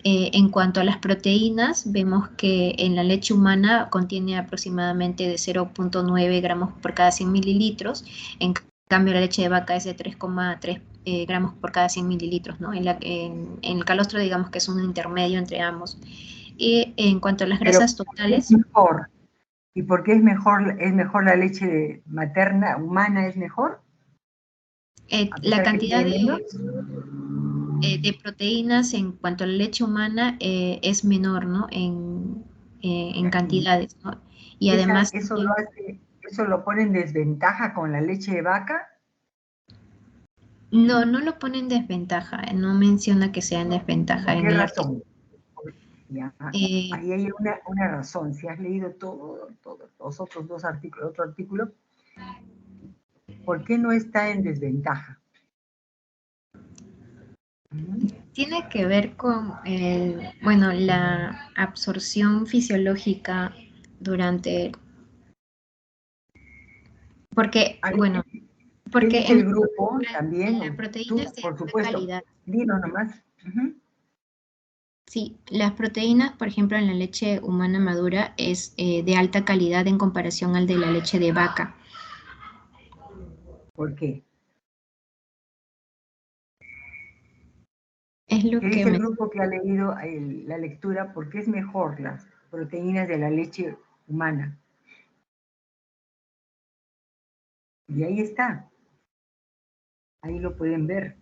En cuanto a las proteínas, vemos que en la leche humana contiene aproximadamente de 0,9 gramos por cada 100 mililitros. En cambio, la leche de vaca es de 3,3 gramos por cada 100 mililitros, ¿no? En el calostro, digamos que es un intermedio entre ambos. Y en cuanto a las grasas totales... ¿Es mejor? ¿Y por qué es mejor la leche materna, humana es mejor? La cantidad de proteínas en cuanto a la leche humana es menor, ¿no? En cantidades, ¿no? Y además... ¿Eso lo pone en desventaja con la leche de vaca? No, no lo pone en desventaja, no menciona que sea en desventaja. ¿Por qué razón? Ahí hay una razón. Si has leído todos los otros dos artículos, otro artículo, ¿por qué no está en desventaja? Tiene que ver con bueno, la absorción fisiológica durante... Porque, bueno, porque el grupo también, la proteína es de por supuesto, calidad. Dilo nomás. Sí, las proteínas, por ejemplo, en la leche humana madura es de alta calidad en comparación al de la leche de vaca. ¿Por qué? Es lo ¿Qué que dice el grupo que ha leído la lectura? ¿Por qué es mejor las proteínas de la leche humana? Y ahí está. Ahí lo pueden ver.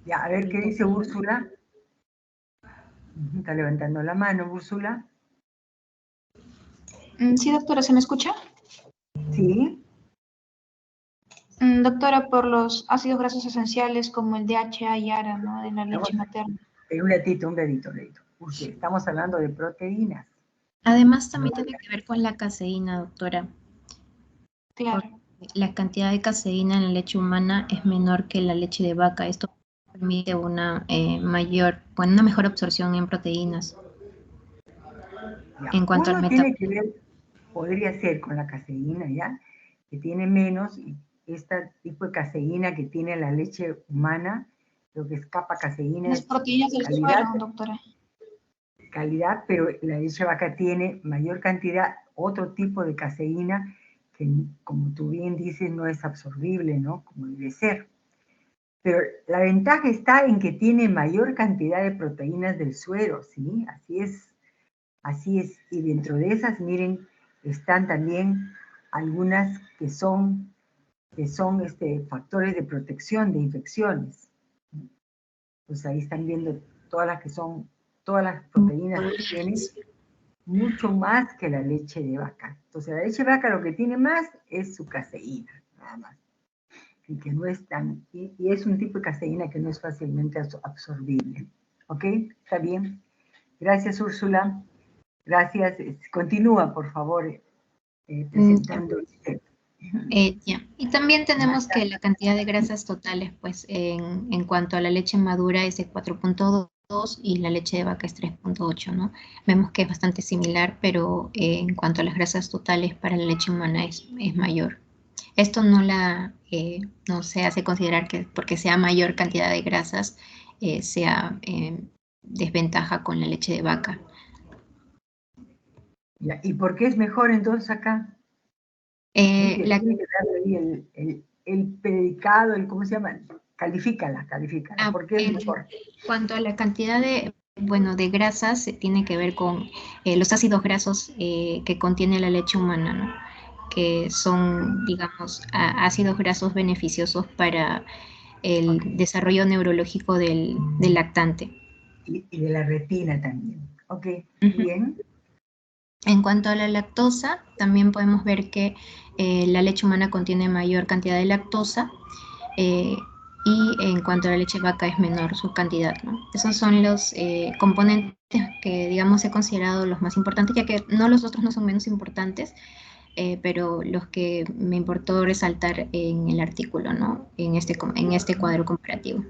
Ya, a ver qué dice Úrsula. Está levantando la mano, Úrsula. Sí, doctora, ¿se me escucha? Sí. Doctora, por los ácidos grasos esenciales como el DHA y ARA, ¿no? De la leche materna. Un ratito. Porque estamos hablando de proteínas. Además, también tiene que ver con la caseína, doctora. Claro. La cantidad de caseína en la leche humana es menor que en la leche de vaca. Esto permite una mejor absorción en proteínas. Ya. En cuanto al tiene que ver, podría ser con la caseína, ¿ya? Que tiene menos, y este tipo de caseína que tiene la leche humana, lo que escapa caseína Las es proteínas del suero, doctora. Calidad, pero la leche de vaca tiene mayor cantidad, otro tipo de caseína que, como tú bien dices, no es absorbible, ¿no? Como debe ser. Pero la ventaja está en que tiene mayor cantidad de proteínas del suero, ¿sí? Así es. Y dentro de esas, miren, están también algunas que son factores de protección de infecciones. Pues ahí están viendo todas las proteínas que tienen, mucho más que la leche de vaca. Entonces la leche de vaca lo que tiene más es su caseína, nada más. Y que no es y es un tipo de caseína que no es fácilmente absorbible. ¿Ok? ¿Está bien? Gracias, Úrsula. Gracias. Continúa, por favor, presentando usted. Y también tenemos que la cantidad de grasas totales, pues en cuanto a la leche madura es de 4,2 y la leche de vaca es 3,8, ¿no? Vemos que es bastante similar, pero en cuanto a las grasas totales para la leche humana es mayor. Esto no se hace considerar que porque sea mayor cantidad de grasas sea desventaja con la leche de vaca. ¿Y por qué es mejor entonces acá? Tiene que darle ahí el predicado, ¿cómo se llama? Califícala. ¿Por qué es mejor? Cuanto a la cantidad de grasas, tiene que ver con los ácidos grasos que contiene la leche humana, ¿no? Que son, digamos, ácidos grasos beneficiosos para el desarrollo neurológico del lactante. Y de la retina también. Ok, bien. En cuanto a la lactosa, también podemos ver que la leche humana contiene mayor cantidad de lactosa y en cuanto a la leche de vaca es menor su cantidad, ¿no? Esos son los componentes que, digamos, he considerado los más importantes, ya que los otros no son menos importantes, pero los que me importó resaltar en el artículo, ¿no? En este cuadro comparativo.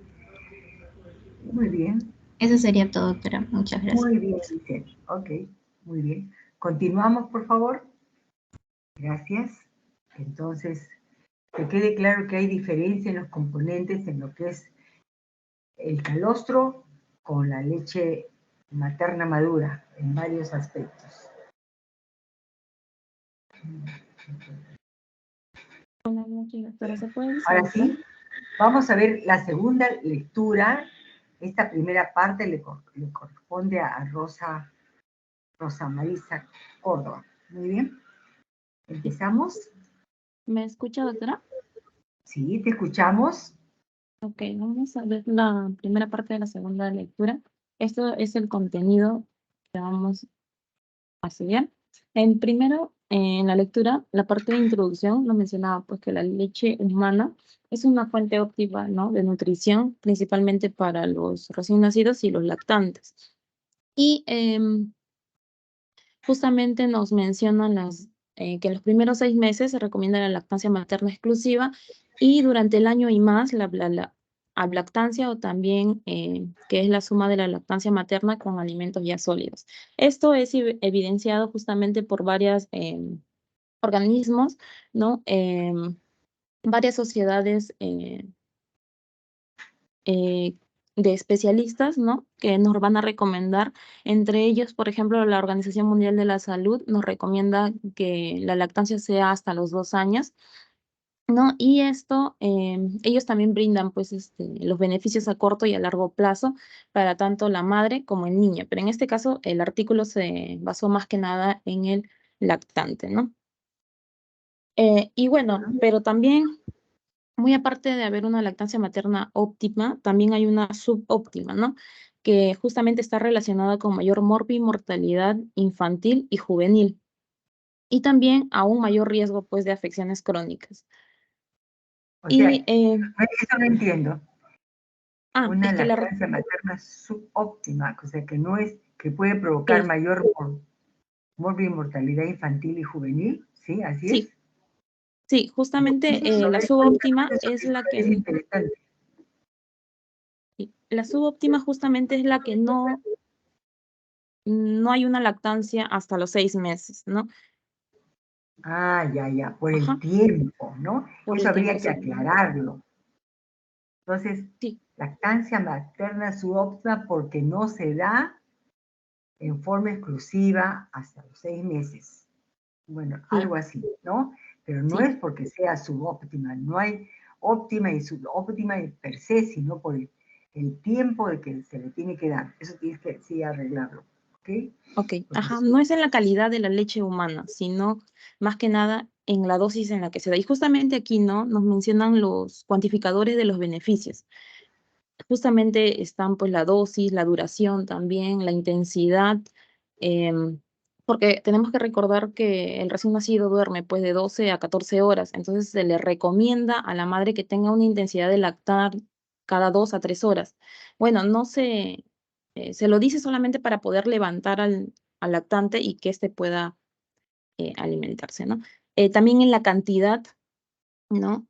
Muy bien. Eso sería todo, doctora. Muchas gracias. Muy bien, Giselle. Ok, muy bien. Continuamos, por favor. Gracias. Entonces, que quede claro que hay diferencia en los componentes en lo que es el calostro con la leche materna madura en varios aspectos. Buenas noches, doctora. ¿Se puede Ahora visualizar? sí, vamos a ver la segunda lectura. Esta primera parte le corresponde a Rosa Marisa Córdoba. Muy bien. ¿Empezamos? ¿Me escucha, doctora? Sí, te escuchamos. Ok, vamos a ver la primera parte de la segunda lectura. Esto es el contenido que vamos a seguir. Primero, en la lectura, la parte de introducción nos mencionaba pues, que la leche humana es una fuente óptima, ¿no?, de nutrición, principalmente para los recién nacidos y los lactantes. Y justamente nos mencionan que en los primeros 6 meses se recomienda la lactancia materna exclusiva y durante el año y más la ablactancia o también que es la suma de la lactancia materna con alimentos ya sólidos. Esto es evidenciado justamente por varios organismos, ¿no? Varias sociedades de especialistas, ¿no?, que nos van a recomendar. Entre ellos, por ejemplo, la Organización Mundial de la Salud nos recomienda que la lactancia sea hasta los 2 años, ¿no? Y esto, ellos también brindan, pues, los beneficios a corto y a largo plazo para tanto la madre como el niño. Pero en este caso, el artículo se basó más que nada en el lactante, ¿no? Y bueno, pero también muy aparte de haber una lactancia materna óptima, también hay una subóptima, ¿no?, que justamente está relacionada con mayor mortalidad infantil y juvenil, y también a un mayor riesgo, pues, de afecciones crónicas. O sea, Y, eso no entiendo. Una es que la lactancia materna subóptima, o sea, que no es, que puede provocar sí, mayor mortalidad infantil y juvenil, ¿sí? Así es. sí, sí, justamente, la Sobre subóptima eso es la es que interesante. la subóptima justamente es la que no hay una lactancia hasta los 6 meses, ¿no? Ah, ya, por el Ajá, tiempo, ¿no? por Eso el habría tiempo, que sí. aclararlo. Entonces, Sí, lactancia materna subóptima porque no se da en forma exclusiva hasta los 6 meses. Bueno, sí, algo así, ¿no? Pero no sí. es porque sea subóptima, no hay óptima y subóptima per se, sino por el tiempo de que se le tiene que dar. Eso tienes que sí arreglarlo, ¿ok? Ok, Porque ajá, no es en la calidad de la leche humana, sino más que nada en la dosis en la que se da. Y justamente aquí, ¿no?, nos mencionan los cuantificadores de los beneficios. Justamente están, pues, la dosis, la duración también, la intensidad, porque tenemos que recordar que el recién nacido duerme, pues, de 12 a 14 horas, entonces se le recomienda a la madre que tenga una intensidad de lactar cada 2 a 3 horas. Bueno, no se lo dice solamente para poder levantar al lactante y que éste pueda, alimentarse, ¿no? También en la cantidad, ¿no?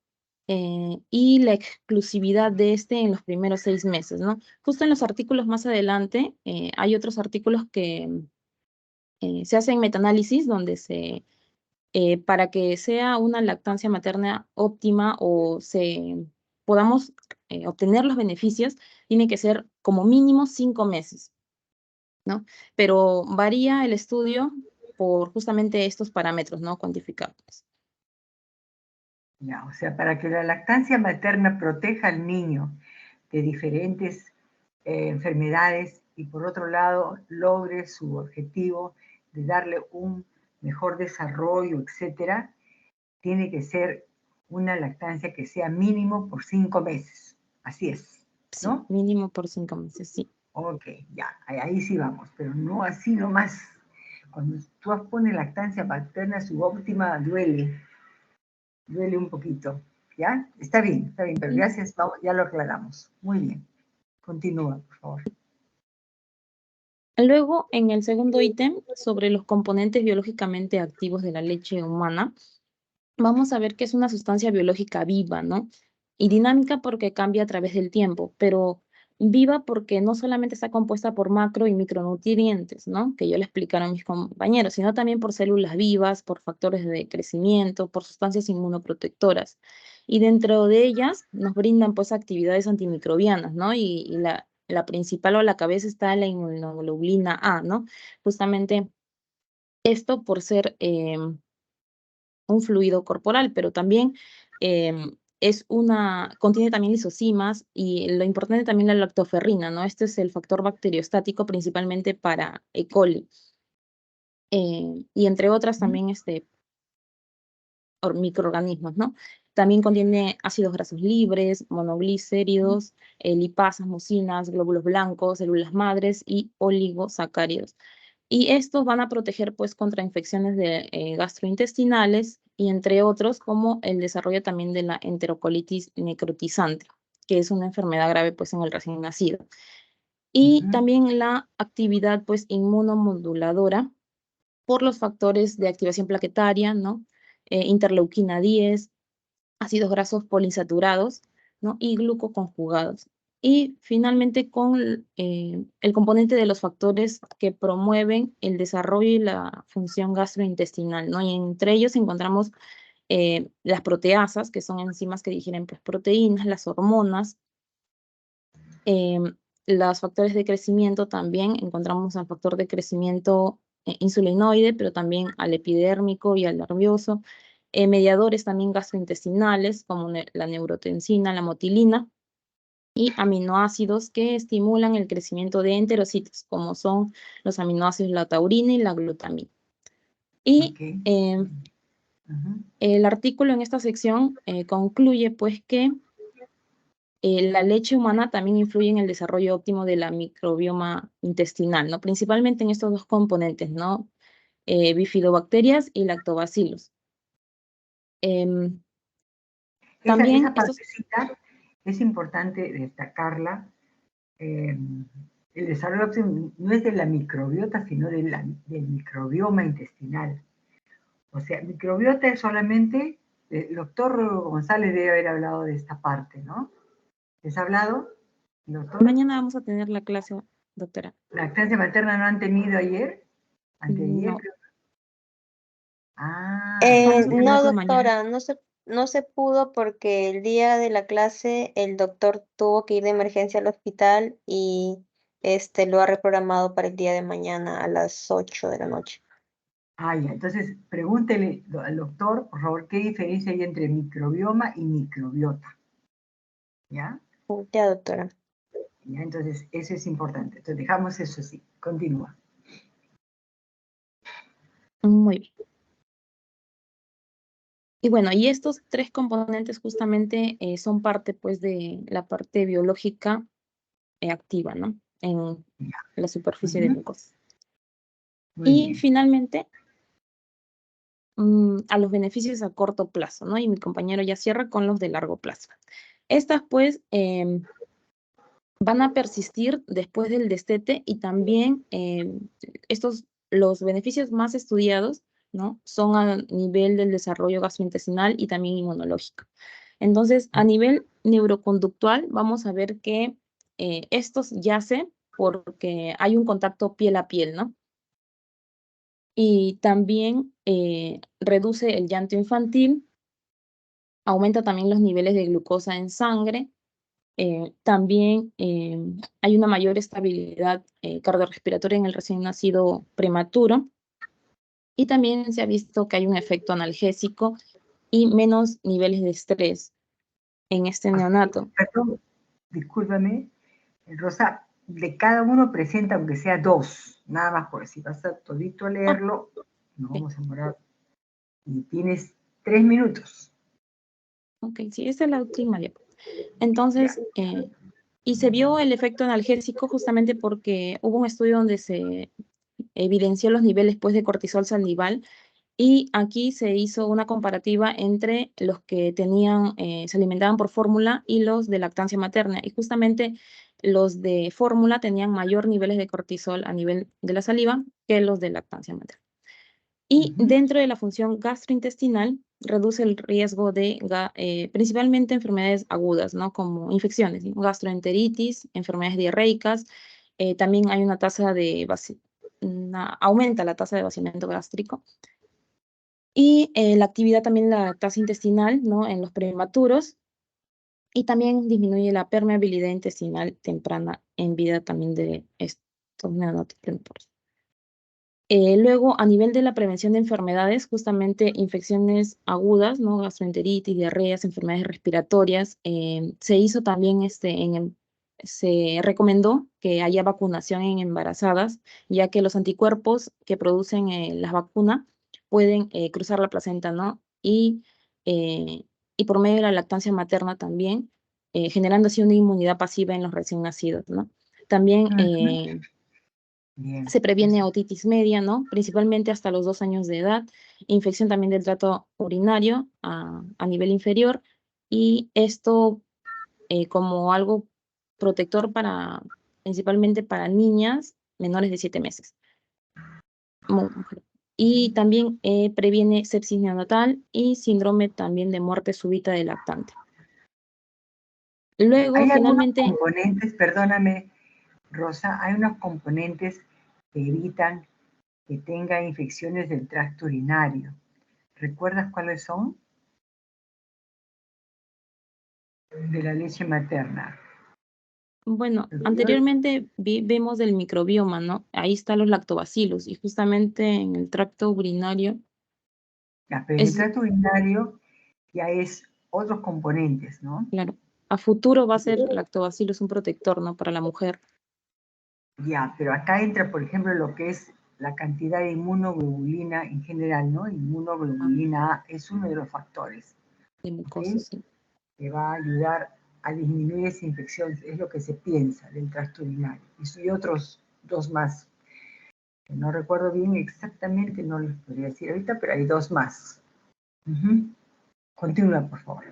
Y la exclusividad de en los primeros 6 meses, ¿no? Justo en los artículos más adelante, hay otros artículos que, se hacen metaanálisis donde para que sea una lactancia materna óptima o podamos, obtener los beneficios, tiene que ser como mínimo 5 meses, ¿no? Pero varía el estudio por justamente estos parámetros, ¿no?, cuantificables. ya, o sea, para que la lactancia materna proteja al niño de diferentes enfermedades y por otro lado logre su objetivo de darle un mejor desarrollo, etcétera, tiene que ser una lactancia que sea mínimo por 5 meses. Así es, Sí, ¿no? mínimo por 5 meses, sí. Ok, ya, ahí sí vamos, pero no así nomás. Cuando tú pones lactancia materna subóptima, duele un poquito, ¿ya? Está bien, pero Sí. gracias, ya lo aclaramos. Muy bien, continúa, por favor. Luego, en el segundo ítem, sobre los componentes biológicamente activos de la leche humana, vamos a ver que es una sustancia biológica viva, ¿no? Y dinámica porque cambia a través del tiempo, pero viva porque no solamente está compuesta por macro y micronutrientes, ¿no? Que ya le explicaron mis compañeros, sino también por células vivas, por factores de crecimiento, por sustancias inmunoprotectoras. Y dentro de ellas nos brindan pues actividades antimicrobianas, ¿no? Y la principal o la cabeza está la inmunoglobulina A, ¿no? Justamente esto por ser un fluido corporal, pero también contiene también lisocimas y lo importante también la lactoferrina, ¿no? Este es el factor bacteriostático principalmente para E. coli. Y entre otras también microorganismos, ¿no? También contiene ácidos grasos libres, monoglicéridos, lipasas, mucinas, glóbulos blancos, células madres y oligosacáridos. Y estos van a proteger pues contra infecciones gastrointestinales y entre otros como el desarrollo también de la enterocolitis necrotizante, que es una enfermedad grave pues en el recién nacido. Y también la actividad pues inmunomoduladora por los factores de activación plaquetaria, ¿no? Interleuquina 10, ácidos grasos poliinsaturados, ¿no? Y glucoconjugados. Y finalmente con el componente de los factores que promueven el desarrollo y la función gastrointestinal, ¿no? Y entre ellos encontramos las proteasas, que son enzimas que digieren pues, proteínas, las hormonas, los factores de crecimiento también, encontramos al factor de crecimiento insulinoide, pero también al epidérmico y al nervioso, mediadores también gastrointestinales como la neurotensina, la motilina, y aminoácidos que estimulan el crecimiento de enterocitos, como son los aminoácidos la taurina y la glutamina. Y el artículo en esta sección concluye pues que la leche humana también influye en el desarrollo óptimo de la microbioma intestinal, ¿no? Principalmente en estos dos componentes, ¿no? Bifidobacterias y lactobacilos. También esa partecita es importante destacarla. El desarrollo óptimo no es de la microbiota, sino del microbioma intestinal. O sea, microbiota es solamente, el doctor González debe haber hablado de esta parte, ¿no? ¿Les ha hablado, doctor? Mañana vamos a tener la clase, doctora. ¿Lactancia materna no han tenido ayer? ¿Anteayer? No. No, doctora, no se pudo porque el día de la clase el doctor tuvo que ir de emergencia al hospital y lo ha reprogramado para el día de mañana a las 8 de la noche. Ya, entonces pregúntele al doctor, por favor, qué diferencia hay entre microbioma y microbiota. ¿Ya? Ya, doctora. Ya, entonces eso es importante. Entonces dejamos eso así. Continúa. Muy bien. Y bueno, y estos tres componentes justamente son parte pues de la parte biológica activa, ¿no? En la superficie de glucosa. Y finalmente, a los beneficios a corto plazo, ¿no? Y mi compañero ya cierra con los de largo plazo. Estas pues van a persistir después del destete y también los beneficios más estudiados, ¿no? Son a nivel del desarrollo gastrointestinal y también inmunológico. Entonces, a nivel neuroconductual, vamos a ver que estos yace porque hay un contacto piel a piel, ¿no? Y también reduce el llanto infantil, aumenta también los niveles de glucosa en sangre, también hay una mayor estabilidad cardiorrespiratoria en el recién nacido prematuro y también se ha visto que hay un efecto analgésico y menos niveles de estrés en este neonato. Perdón, discúlpame, Rosa, de cada uno presenta aunque sea 2, nada más por si vas a todito a leerlo, no vamos a demorar. Y tienes 3 minutos. Ok, sí, esa es la última diapositiva. Entonces, y se vio el efecto analgésico justamente porque hubo un estudio donde se evidenció los niveles pues, de cortisol salival y aquí se hizo una comparativa entre los que tenían, se alimentaban por fórmula y los de lactancia materna. Y justamente los de fórmula tenían mayor niveles de cortisol a nivel de la saliva que los de lactancia materna. Y dentro de la función gastrointestinal, reduce el riesgo de principalmente enfermedades agudas, ¿no? Como infecciones, ¿no? Gastroenteritis, enfermedades diarreicas. También hay una tasa de aumenta la tasa de vaciamiento gástrico. Y la actividad también, la tasa intestinal, ¿no? En los prematuros. Y también disminuye la permeabilidad intestinal temprana en vida también de estos neonatos prematuros. Luego, a nivel de la prevención de enfermedades, justamente infecciones agudas, ¿no? Gastroenteritis, diarreas, enfermedades respiratorias, se hizo también, se recomendó que haya vacunación en embarazadas, ya que los anticuerpos que producen las vacunas pueden cruzar la placenta, ¿no? Y por medio de la lactancia materna también, generando así una inmunidad pasiva en los recién nacidos, ¿no? También Bien. se previene otitis media, ¿no? Principalmente hasta los 2 años de edad, infección también del tracto urinario a nivel inferior, y esto como algo protector principalmente para niñas menores de 7 meses. Y también previene sepsis neonatal y síndrome también de muerte súbita del lactante. Luego, Hay finalmente... algunos componentes, perdóname, Rosa, hay unos componentes que evitan que tenga infecciones del tracto urinario. ¿Recuerdas cuáles son? De la leche materna. Bueno, anteriormente vemos del microbioma, ¿no? Ahí están los lactobacillus, y justamente en el tracto urinario... Ya, pero en el tracto urinario ya es otros componentes, ¿no? Claro. A futuro va a ser lactobacillus un protector, ¿no? Para la mujer. Ya, pero acá entra, por ejemplo, lo que es la cantidad de inmunoglobulina en general, ¿no? Inmunoglobulina A es uno de los factores. De mucosa, sí. Que va a ayudar a disminuir esa infección, es lo que se piensa del tracto urinario. Y otros 2 más, que no recuerdo bien exactamente, no les podría decir ahorita, pero hay 2 más. Continúa, por favor.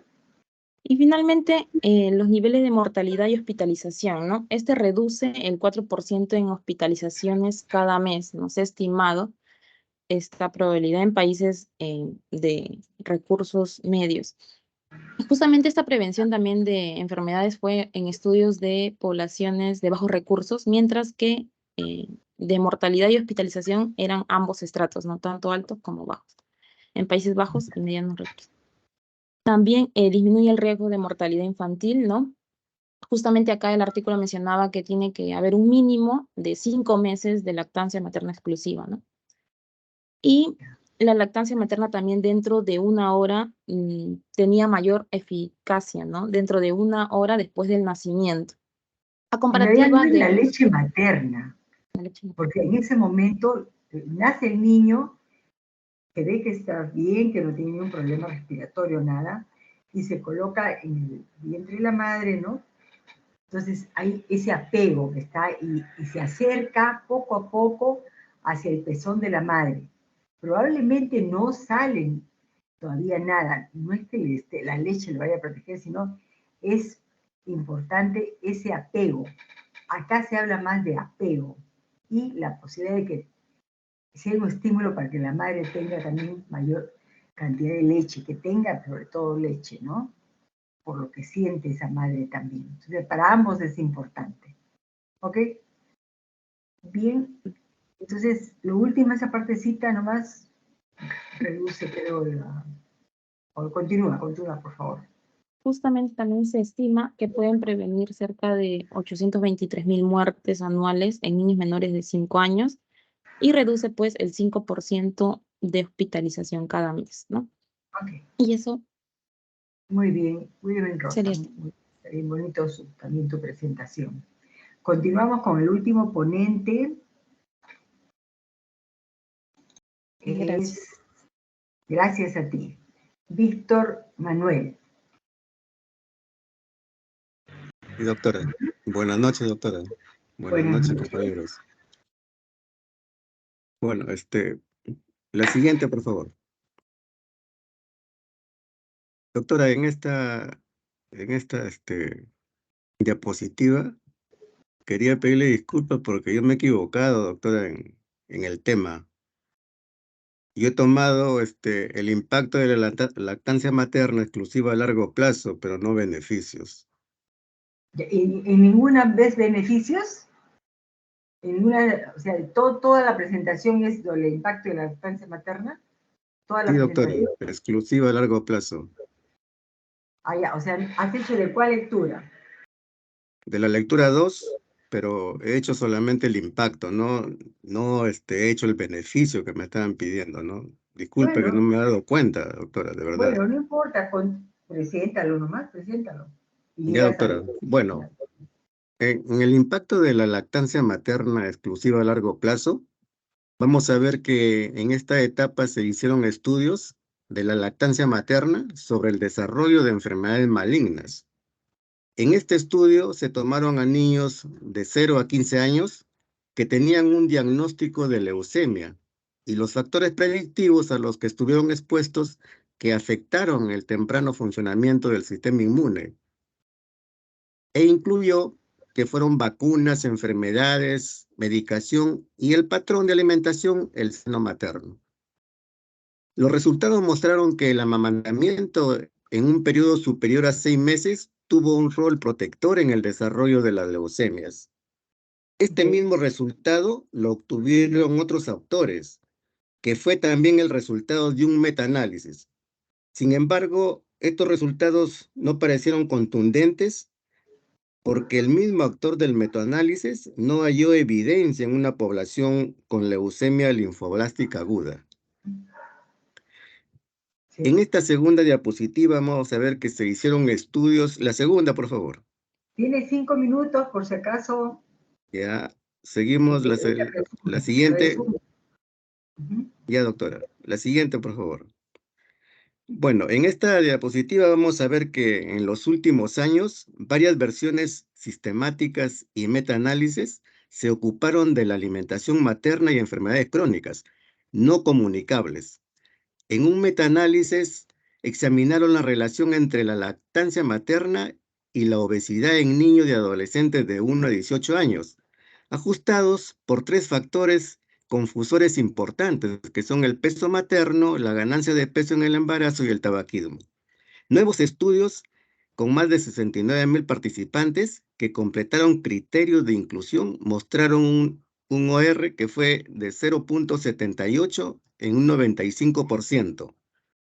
Y finalmente, los niveles de mortalidad y hospitalización, ¿no? Este reduce el 4% en hospitalizaciones cada mes, ¿no? Se ha estimado esta probabilidad en países de recursos medios. Justamente esta prevención también de enfermedades fue en estudios de poblaciones de bajos recursos, mientras que de mortalidad y hospitalización eran ambos estratos, ¿no? Tanto altos como bajos, en Países Bajos y medianos recursos. También disminuye el riesgo de mortalidad infantil, ¿no? Justamente acá el artículo mencionaba que tiene que haber un mínimo de 5 meses de lactancia materna exclusiva, ¿no? Y la lactancia materna también dentro de 1 hora tenía mayor eficacia, ¿no? Dentro de 1 hora después del nacimiento. A comparativa de la leche materna, porque en ese momento nace el niño, que ve que está bien, que no tiene ningún problema respiratorio, nada, y se coloca en el vientre de la madre, ¿no? Entonces hay ese apego que está y se acerca poco a poco hacia el pezón de la madre. Probablemente no salen todavía nada, no es que la leche le vaya a proteger, sino es importante ese apego. Acá se habla más de apego y la posibilidad de que sea un estímulo para que la madre tenga también mayor cantidad de leche, que tenga sobre todo leche, ¿no? Por lo que siente esa madre también. Entonces, para ambos es importante. ¿Ok? Bien. Entonces, lo último, esa partecita nomás, reduce, creo, o continúa, por favor. Justamente también se estima que pueden prevenir cerca de 823.000 muertes anuales en niños menores de 5 años, y reduce pues el 5% de hospitalización cada mes, ¿no? Ok. Y eso... Muy bien, Rosa. Sería... Muy bonito también tu presentación. Continuamos con el último ponente. Gracias. Gracias a ti. Víctor Manuel. Sí, doctora. Buenas noches, doctora. Buenas noches, compañeros. Bueno, la siguiente, por favor. Doctora, en esta diapositiva quería pedirle disculpas porque yo me he equivocado, doctora, en el tema. Yo he tomado el impacto de la lactancia materna exclusiva a largo plazo, pero no beneficios. ¿En ninguna vez beneficios? En ninguna, o sea, toda la presentación es el impacto de la lactancia materna. Toda la Sí, doctora, presentación. exclusiva a largo plazo. Ah, ya, o sea, ¿has hecho de cuál lectura? De la lectura 2, pero he hecho solamente el impacto, no he hecho el beneficio que me estaban pidiendo, ¿no? Disculpe que no Bueno, me he dado cuenta, doctora, de verdad. bueno, no importa, preséntalo nomás, preséntalo. Y Ya, ya sabes. doctora. Bueno, en el impacto de la lactancia materna exclusiva a largo plazo, vamos a ver que en esta etapa se hicieron estudios de la lactancia materna sobre el desarrollo de enfermedades malignas. En este estudio se tomaron a niños de 0 a 15 años que tenían un diagnóstico de leucemia y los factores predictivos a los que estuvieron expuestos que afectaron el temprano funcionamiento del sistema inmune. E incluyó que fueron vacunas, enfermedades, medicación y el patrón de alimentación, el seno materno. Los resultados mostraron que el amamantamiento en un periodo superior a 6 meses tuvo un rol protector en el desarrollo de las leucemias. Este mismo resultado lo obtuvieron otros autores, que fue también el resultado de un metaanálisis. Sin embargo, estos resultados no parecieron contundentes porque el mismo autor del metaanálisis no halló evidencia en una población con leucemia linfoblástica aguda. En esta segunda diapositiva vamos a ver que se hicieron estudios. La segunda, por favor. Tiene 5 minutos, por si acaso. Ya, seguimos la siguiente. Uh-huh. Ya, doctora. La siguiente, por favor. Bueno, en esta diapositiva vamos a ver que en los últimos años, varias versiones sistemáticas y metaanálisis se ocuparon de la alimentación materna y enfermedades crónicas, no comunicables. En un metaanálisis examinaron la relación entre la lactancia materna y la obesidad en niños y adolescentes de 1 a 18 años, ajustados por 3 factores confusores importantes, que son el peso materno, la ganancia de peso en el embarazo y el tabaquismo. Nuevos estudios con más de 69,000 participantes que completaron criterios de inclusión mostraron un OR que fue de 0.78 en un 95%,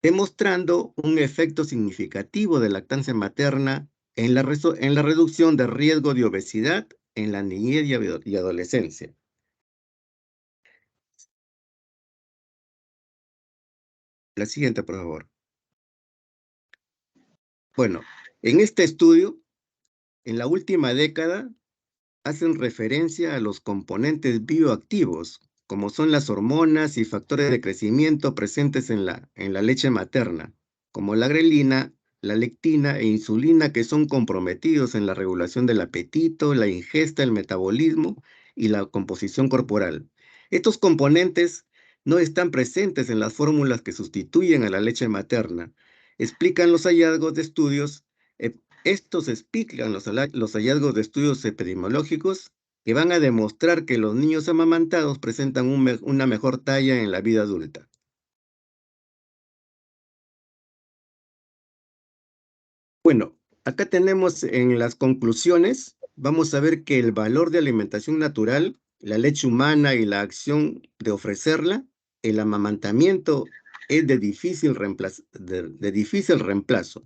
demostrando un efecto significativo de lactancia materna en la reducción de riesgo de obesidad en la niñez y adolescencia. La siguiente, por favor. Bueno, en este estudio, en la última década, hacen referencia a los componentes bioactivos, como son las hormonas y factores de crecimiento presentes en la leche materna, como la grelina, la lectina e insulina, que son comprometidos en la regulación del apetito, la ingesta, el metabolismo y la composición corporal. Estos componentes no están presentes en las fórmulas que sustituyen a la leche materna. Explican los hallazgos de estudios. Estos explican los hallazgos de estudios epidemiológicos que van a demostrar que los niños amamantados presentan una mejor talla en la vida adulta. Bueno, acá tenemos en las conclusiones, vamos a ver que el valor de alimentación natural, la leche humana y la acción de ofrecerla, el amamantamiento es de difícil reemplazo.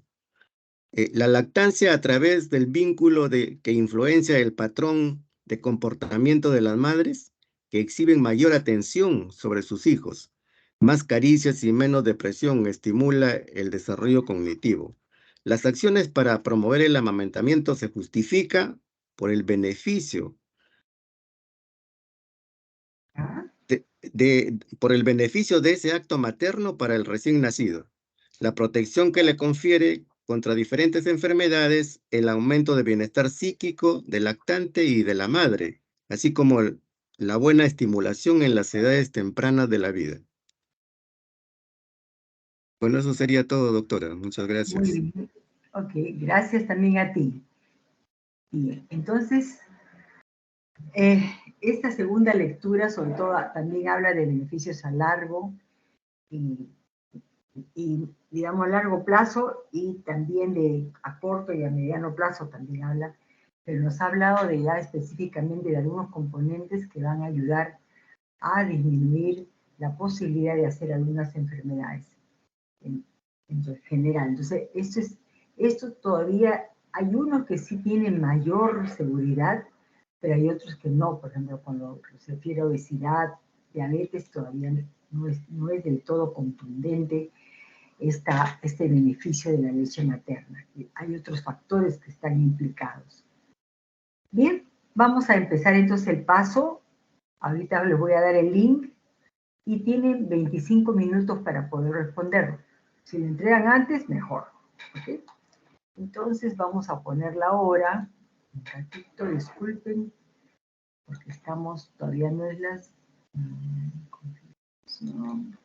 La lactancia a través del vínculo que influencia el patrón de comportamiento de las madres que exhiben mayor atención sobre sus hijos, más caricias y menos depresión estimula el desarrollo cognitivo. Las acciones para promover el amamantamiento se justifica por el beneficio por el beneficio de ese acto materno para el recién nacido, la protección que le confiere contra diferentes enfermedades, el aumento de bienestar psíquico del lactante y de la madre, así como la buena estimulación en las edades tempranas de la vida. Bueno, eso sería todo, doctora. Muchas gracias. Muy bien. Ok, gracias también a ti. Bien, entonces Esta segunda lectura, sobre todo, también habla de beneficios a largo y digamos, a largo plazo, y también a corto y a mediano plazo también habla, pero nos ha hablado de ya específicamente de algunos componentes que van a ayudar a disminuir la posibilidad de hacer algunas enfermedades en general. Entonces, esto todavía, hay unos que sí tienen mayor seguridad, pero hay otros que no. Por ejemplo, cuando se refiere a obesidad, diabetes, todavía no es del todo contundente este beneficio de la leche materna. Hay otros factores que están implicados. Bien, vamos a empezar entonces el paso. Ahorita les voy a dar el link y tienen 25 minutos para poder responderlo. Si lo entregan antes, mejor. ¿Okay? Entonces vamos a poner la hora. Un ratito, disculpen, porque todavía no es las... confirmación.